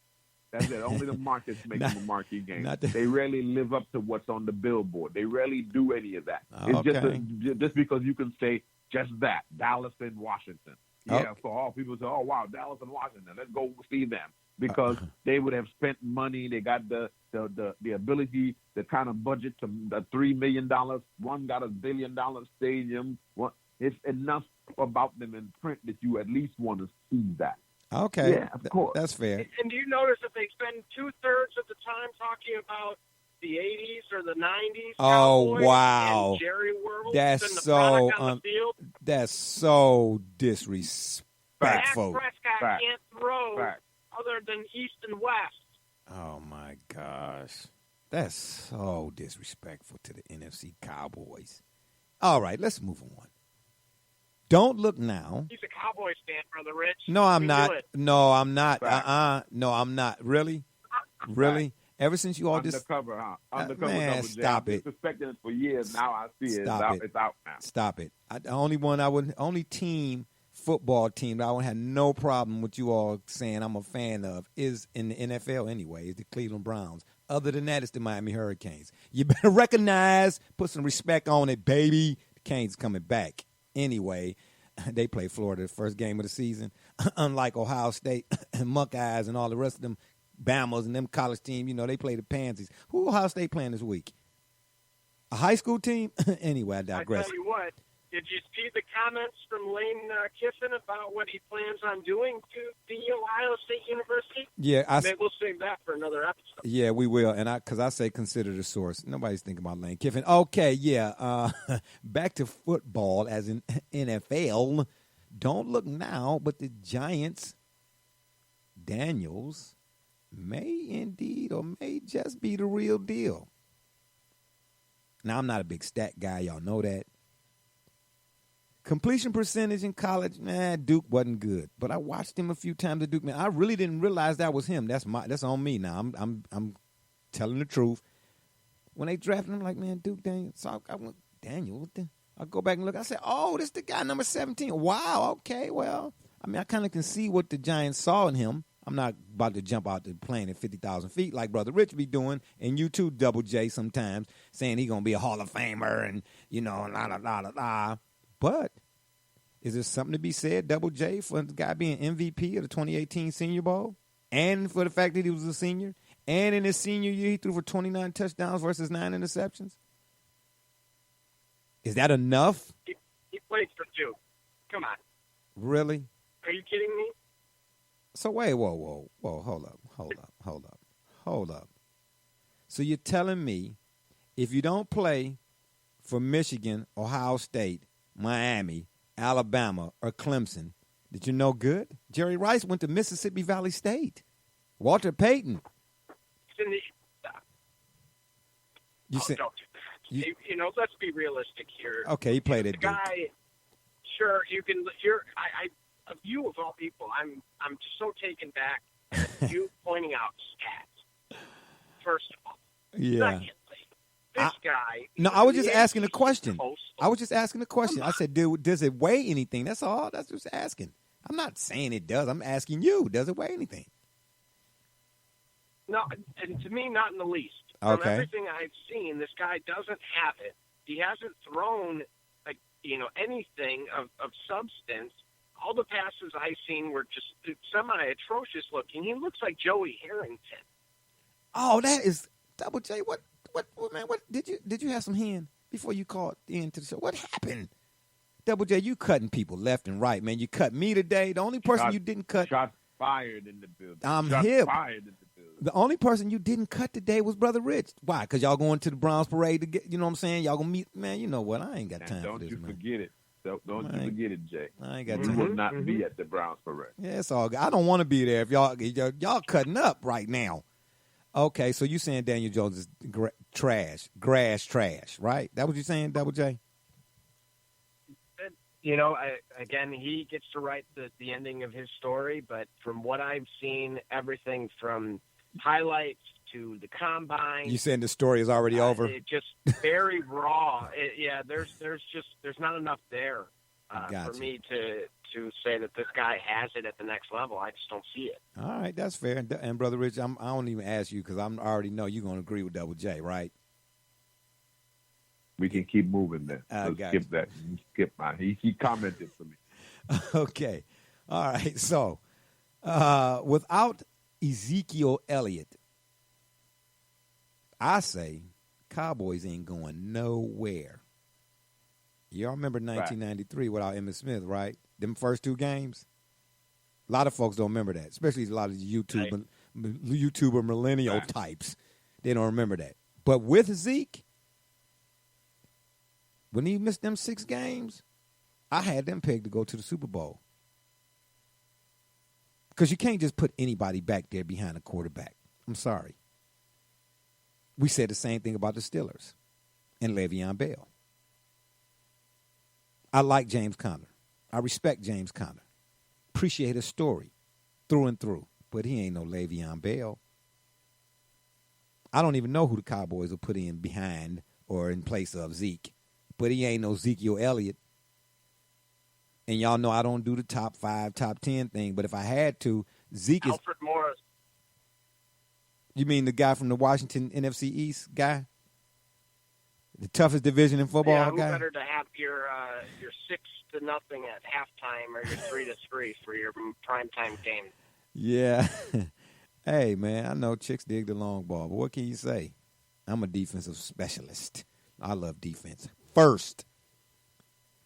That's it. Only the markets make them a marquee game. They rarely live up to what's on the billboard. They rarely do any of that. It's just because you can say just that, Dallas and Washington. Yeah, for all people say, oh, wow, Dallas and Washington, let's go see them. Because they would have spent money. They got the ability, the kind of budget to the $3 million. One got $1 billion stadium. It's enough about them in print that you at least want to see that. Okay. Yeah, of course. That's fair. And do you notice that they spend 2/3 of the time talking about the 80s or the 90s? Oh, Cowboys wow. and Jerry World that's and the so on the field? That's so disrespectful. Dak Prescott can't throw other than east and west. Oh, my gosh. That's so disrespectful to the NFC Cowboys. All right, let's move on. Don't look now. He's a Cowboys fan, Brother Rich. No, I'm not. No, I'm not. No, I'm not. Really? Really? Ever since you all undercover, huh? Undercover, man, stop it. Suspecting it for years. Now I see it. It's out now. Stop it. The only football team that I would have no problem with you all saying I'm a fan of is in the NFL anyway, is the Cleveland Browns. Other than that, it's the Miami Hurricanes. You better recognize, put some respect on it, baby. The Canes coming back. Anyway, they play Florida the first game of the season. Unlike Ohio State and Buckeyes and all the rest of them Bamas and them college team, they play the Pansies. Who Ohio State playing this week? A high school team? Anyway, I digress. I tell you what, did you see the comments from Lane Kiffin about what he plans on doing to the Ohio State University? Yeah, maybe we'll save that for another episode. Yeah, we will, and because I say consider the source. Nobody's thinking about Lane Kiffin. Okay, yeah. Back to football, as in NFL. Don't look now, but the Giants, Daniels, may indeed or may just be the real deal. Now, I'm not a big stat guy. Y'all know that. Completion percentage in college, Duke wasn't good. But I watched him a few times at Duke. Man, I really didn't realize that was him. That's on me now. I'm telling the truth. When they drafted him, I'm like, man, Duke Daniel. So I went, Daniel, what the? I go back and look. I said, oh, this is the guy number 17. Wow, okay, well, I kind of can see what the Giants saw in him. I'm not about to jump out the plane at 50,000 feet like Brother Rich be doing, and you too, Double J, sometimes, saying he's going to be a Hall of Famer and, la. But is there something to be said, Double J, for the guy being MVP of the 2018 Senior Bowl, and for the fact that he was a senior, and in his senior year he threw for 29 touchdowns versus 9 interceptions? Is that enough? He played for Duke. Come on. Really? Are you kidding me? So wait, whoa, hold up. So you're telling me if you don't play for Michigan, Ohio State, Miami, Alabama, or Clemson, that you're no good? Jerry Rice went to Mississippi Valley State. Walter Payton. You said let's be realistic here. Okay, he played the at guy. Sure, you can. Of you of all people, I'm just so taken back at you pointing out stats. First of all, secondly, this guy. No, I was just asking a question. I said, dude, does it weigh anything? That's all. That's just asking. I'm not saying it does. I'm asking you, does it weigh anything? No, and to me, not in the least. Okay. From everything I've seen, this guy doesn't have it. He hasn't thrown anything of substance. All the passes I've seen were just semi-atrocious looking. He looks like Joey Harrington. Oh, that is Double J. What, man? What did you have some hand before you called into the show? What happened? Double J, you cutting people left and right, man. You cut me today. The only person you didn't cut. Shots fired in the building. I'm Shots hip. Fired in the building. The only person you didn't cut today was Brother Rich. Why? Because y'all going to the Browns parade to get, you know what I'm saying? Y'all going to meet, man, you know what? I ain't got time for this, man. Don't you forget it. Don't you forget it, Jay. I ain't got We time. will not be at the Browns parade. Yeah, it's all good. I don't want to be there if y'all cutting up right now. Okay, so you saying Daniel Jones is trash, right? That what you saying, Double J? Again, he gets to write the ending of his story, but from what I've seen, everything from highlights to the combine. You saying the story is already over? It just very raw. There's not enough there for me to say that this guy has it at the next level. I just don't see it. All right, that's fair. And Brother Rich, I don't even ask you because I already know you're going to agree with Double J, right? We can keep moving then. Skip that. Skip mine. He commented for me. Okay. All right. So, without Ezekiel Elliott, I say Cowboys ain't going nowhere. Y'all remember 1993 without Emmitt Smith, right? Them first two games? A lot of folks don't remember that, especially a lot of YouTuber millennial types. They don't remember that. But with Zeke, when he missed them 6 games, I had them pegged to go to the Super Bowl. Because you can't just put anybody back there behind a quarterback. I'm sorry. We said the same thing about the Steelers and Le'Veon Bell. I like James Conner. I respect James Conner. Appreciate his story through and through. But he ain't no Le'Veon Bell. I don't even know who the Cowboys will put in behind or in place of Zeke. But he ain't no Ezekiel Elliott. And y'all know I don't do the top 5, top 10 thing. But if I had to, Zeke is... Alfred Morris. You mean the guy from the Washington NFC East guy? The toughest division in football guy? Yeah, who better to have your 6-0 at halftime or your 3-3 for your primetime game? Yeah. Hey, man, I know chicks dig the long ball, but what can you say? I'm a defensive specialist. I love defense. First.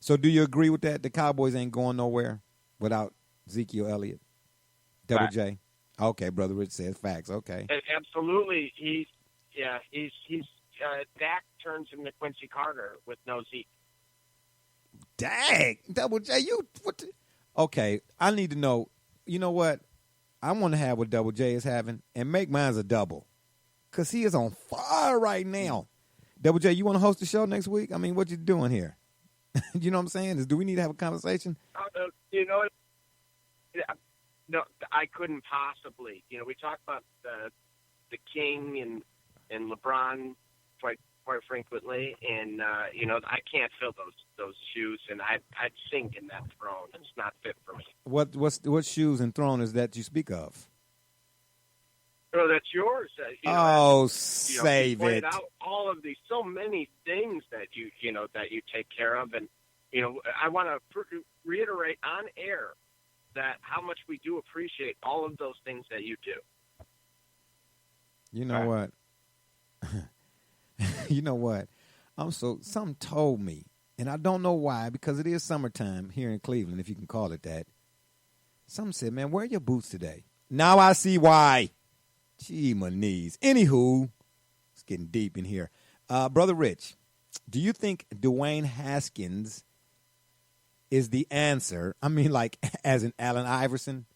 So do you agree with that? The Cowboys ain't going nowhere without Ezekiel Elliott? Double J. Okay, Brother Rich says facts. Okay. Absolutely. He's Dak turns into Quincy Carter with no Zeke. Dang. Double J, okay, I need to know. You know what? I want to have what Double J is having and make mine a double because he is on fire right now. Double J, you want to host the show next week? I mean, what you doing here? You know what I'm saying? Do we need to have a conversation? No, I couldn't possibly. We talk about the King and LeBron quite frequently, and I can't fill those shoes, and I'd sink in that throne. It's not fit for me. What shoes and throne is that you speak of? Oh, that's yours. Save it. Out all of these, so many things that you take care of, and I want to reiterate on air that how much we do appreciate all of those things that you do. You know what? You know what? Something told me, and I don't know why, because it is summertime here in Cleveland, if you can call it that. Something said, man, wear your boots today. Now I see why. Gee, my knees. Anywho, it's getting deep in here. Brother Rich, do you think Dwayne Haskins is the answer? I mean, like, as in Allen Iverson,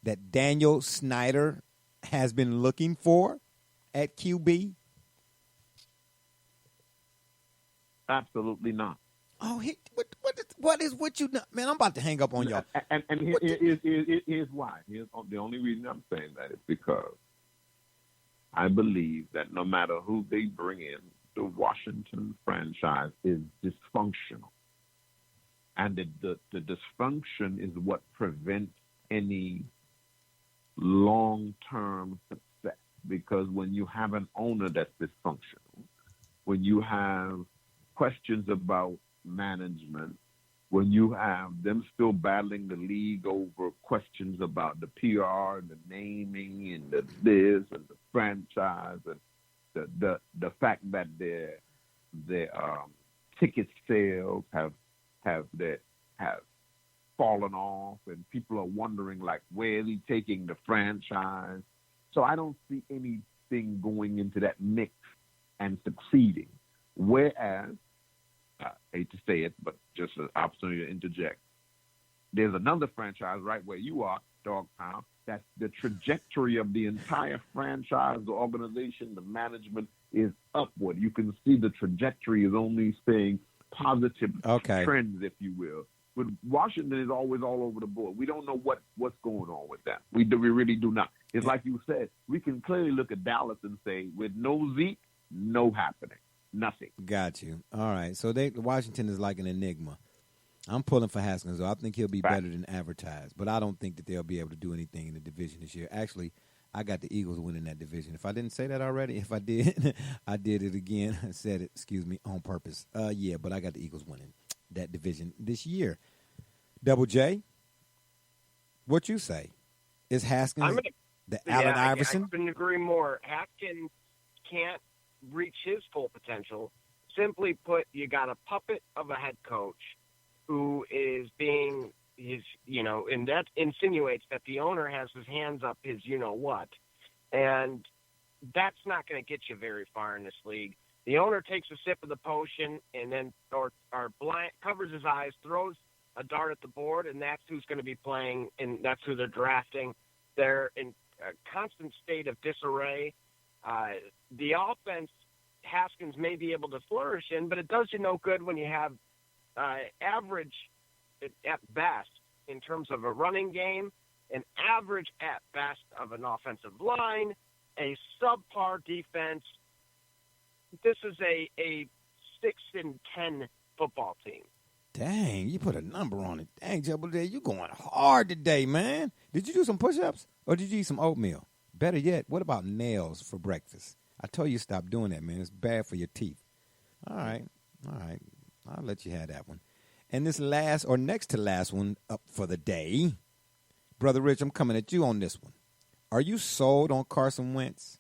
that Daniel Snyder has been looking for at QB? Absolutely not. Oh, what is what you man? I'm about to hang up on y'all. And here's why. The only reason I'm saying that is because I believe that no matter who they bring in, the Washington franchise is dysfunctional. And the dysfunction is what prevents any long-term success. Because when you have an owner that's dysfunctional, when you have questions about management, when you have them still battling the league over questions about the PR and the naming and the this and the franchise and the fact that their ticket sales have fallen off and people are wondering like where is he taking the franchise. So I don't see anything going into that mix and succeeding. Whereas, I hate to say it, but just an opportunity to interject. There's another franchise right where you are, Dog Pound, that the trajectory of the entire franchise, the organization, the management is upward. You can see the trajectory is only staying positive trends, if you will. But Washington is always all over the board. We don't know what's going on with that. We really do not. It's like you said, we can clearly look at Dallas and say, with no Zeke, no happening. Nothing. Got you. All right. So Washington is like an enigma. I'm pulling for Haskins, though. I think he'll be better than advertised. But I don't think that they'll be able to do anything in the division this year. Actually, I got the Eagles winning that division. If I didn't say that already, if I did, I did it again. I said it, on purpose. Yeah, but I got the Eagles winning that division this year. Double J, what you say? Is Haskins Allen Iverson? I couldn't agree more. Haskins can't reach his full potential. Simply put, you got a puppet of a head coach who is being and that insinuates that the owner has his hands up his you-know-what. And that's not going to get you very far in this league. The owner takes a sip of the potion and then or blind covers his eyes, throws a dart at the board, and that's who's going to be playing, and that's who they're drafting. They're in a constant state of disarray. The offense, Haskins may be able to flourish in, but it does you no good when you have average at best in terms of a running game, an average at best of an offensive line, a subpar defense. This is a 6-10 football team. Dang, you put a number on it. Dang, Double J, you going hard today, man. Did you do some push-ups or did you eat some oatmeal? Better yet, what about nails for breakfast? I told you stop doing that, man. It's bad for your teeth. All right. I'll let you have that one. And this last or next to last one up for the day, Brother Rich, I'm coming at you on this one. Are you sold on Carson Wentz?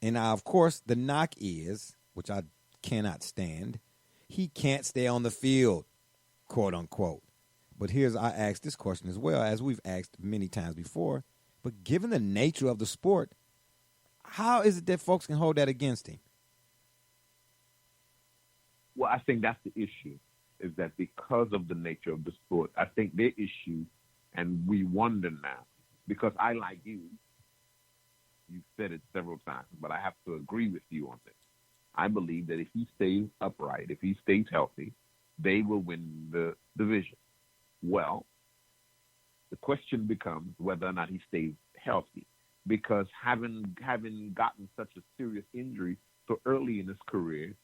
And now, of course, the knock is, which I cannot stand, he can't stay on the field, quote unquote. But I ask this question as well, as we've asked many times before. But given the nature of the sport, how is it that folks can hold that against him? Well, I think that's the issue, is that because of the nature of the sport, I think their issue, and we wonder now, because I, like you've said it several times, but I have to agree with you on this. I believe that if he stays upright, if he stays healthy, they will win the division. Well, the question becomes whether or not he stays healthy, because having gotten such a serious injury so early in his career,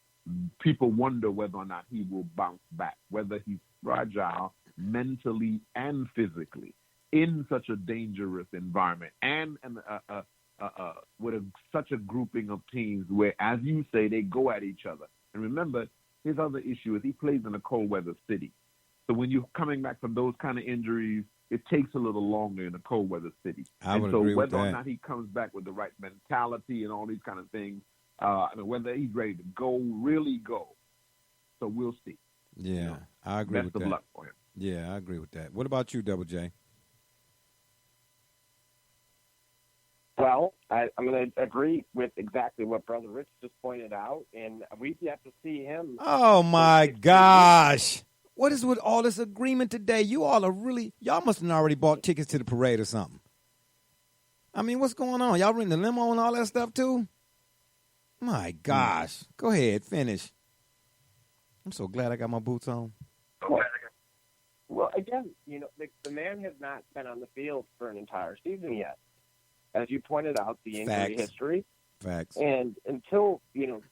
people wonder whether or not he will bounce back, whether he's fragile mentally and physically in such a dangerous environment and with such a grouping of teams where, as you say, they go at each other. And remember, his other issue is he plays in a cold weather city. So when you're coming back from those kind of injuries, it takes a little longer in a cold weather city. I would agree with that. Whether or not he comes back with the right mentality and all these kind of things, whether he's ready to go, really go. So we'll see. Yeah, I agree with that. Best of luck for him. Yeah, I agree with that. What about you, Double J? Well, I'm going to agree with exactly what Brother Rich just pointed out, and we've yet to see him. Oh, my gosh. What is with all this agreement today? Y'all must have already bought tickets to the parade or something. I mean, what's going on? Y'all renting the limo and all that stuff, too? My gosh. Go ahead, finish. I'm so glad I got my boots on. Well, again, the man has not been on the field for an entire season yet. As you pointed out, the injury history. Facts. And until, you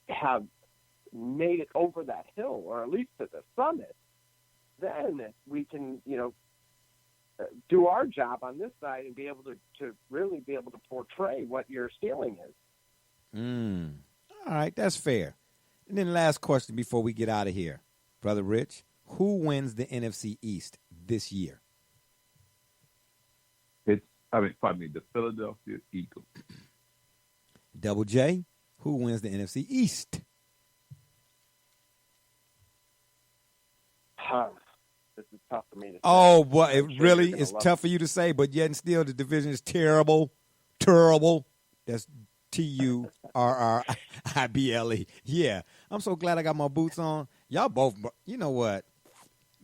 have made it over that hill, or at least to the summit, then we can, do our job on this side and be able to really be able to portray what your ceiling is. All right, that's fair. And then last question before we get out of here. Brother Rich, who wins the NFC East this year? The Philadelphia Eagles. Double J, who wins the NFC East? This is tough for me to say. Oh, boy, it's tough for you to say, but yet and still the division is terrible. That's Turrible. Yeah, I'm so glad I got my boots on. Y'all both, you know what?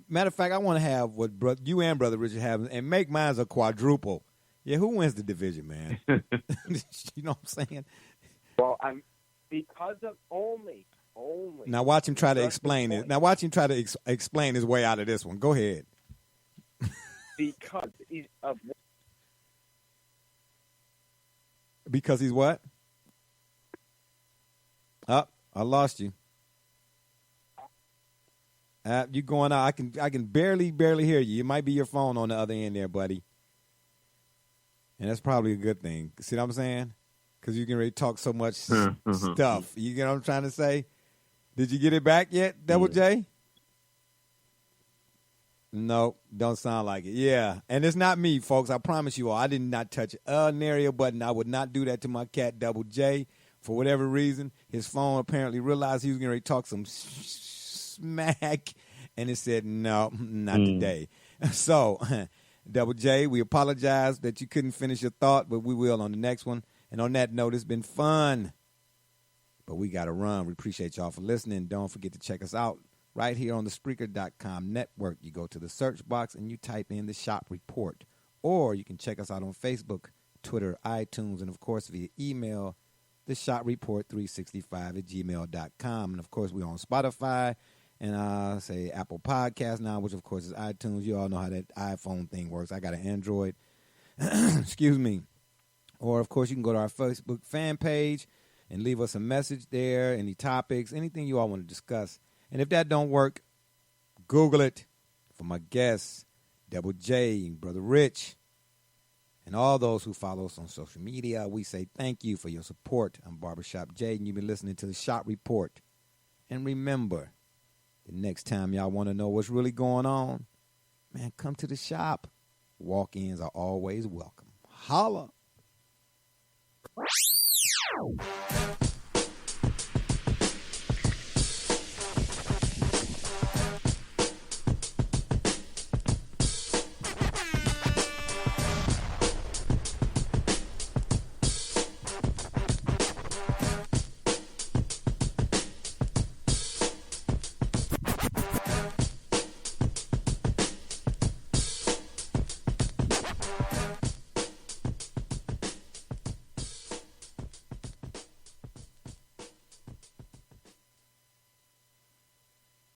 Matter of fact, I want to have what you and Brother Richard have, and make mine a quadruple. Yeah, who wins the division, man? You know what I'm saying? Well, because of only. Now watch him try to explain it. Now watch him try to explain his way out of this one. Go ahead. Because he's what? Oh, I lost you. You going out? I can barely hear you. It might be your phone on the other end there, buddy. And that's probably a good thing. See what I'm saying? Because you can really talk so much stuff. You get what I'm trying to say? Did you get it back yet, Double J? No, don't sound like it. Yeah, and it's not me, folks. I promise you all. I did not touch an area button. I would not do that to my cat, Double J. For whatever reason, his phone apparently realized he was going to talk some smack, and it said, no, not today. So, Double J, we apologize that you couldn't finish your thought, but we will on the next one. And on that note, it's been fun. But we got to run. We appreciate y'all for listening. Don't forget to check us out right here on the Spreaker.com network. You go to the search box and you type in the Shop Report. Or you can check us out on Facebook, Twitter, iTunes, and, of course, via email, theshopreport365@gmail.com. And, of course, we're on Spotify and Apple Podcasts now, which, of course, is iTunes. You all know how that iPhone thing works. I got an Android. Excuse me. Or, of course, you can go to our Facebook fan page and leave us a message there, any topics, anything you all want to discuss. And if that don't work, Google it. For my guests, Double J, Brother Rich, and all those who follow us on social media, we say thank you for your support. I'm Barbershop Jay, and you've been listening to the Shop Report. And remember, the next time y'all want to know what's really going on, man, come to the shop. Walk-ins are always welcome. Holla.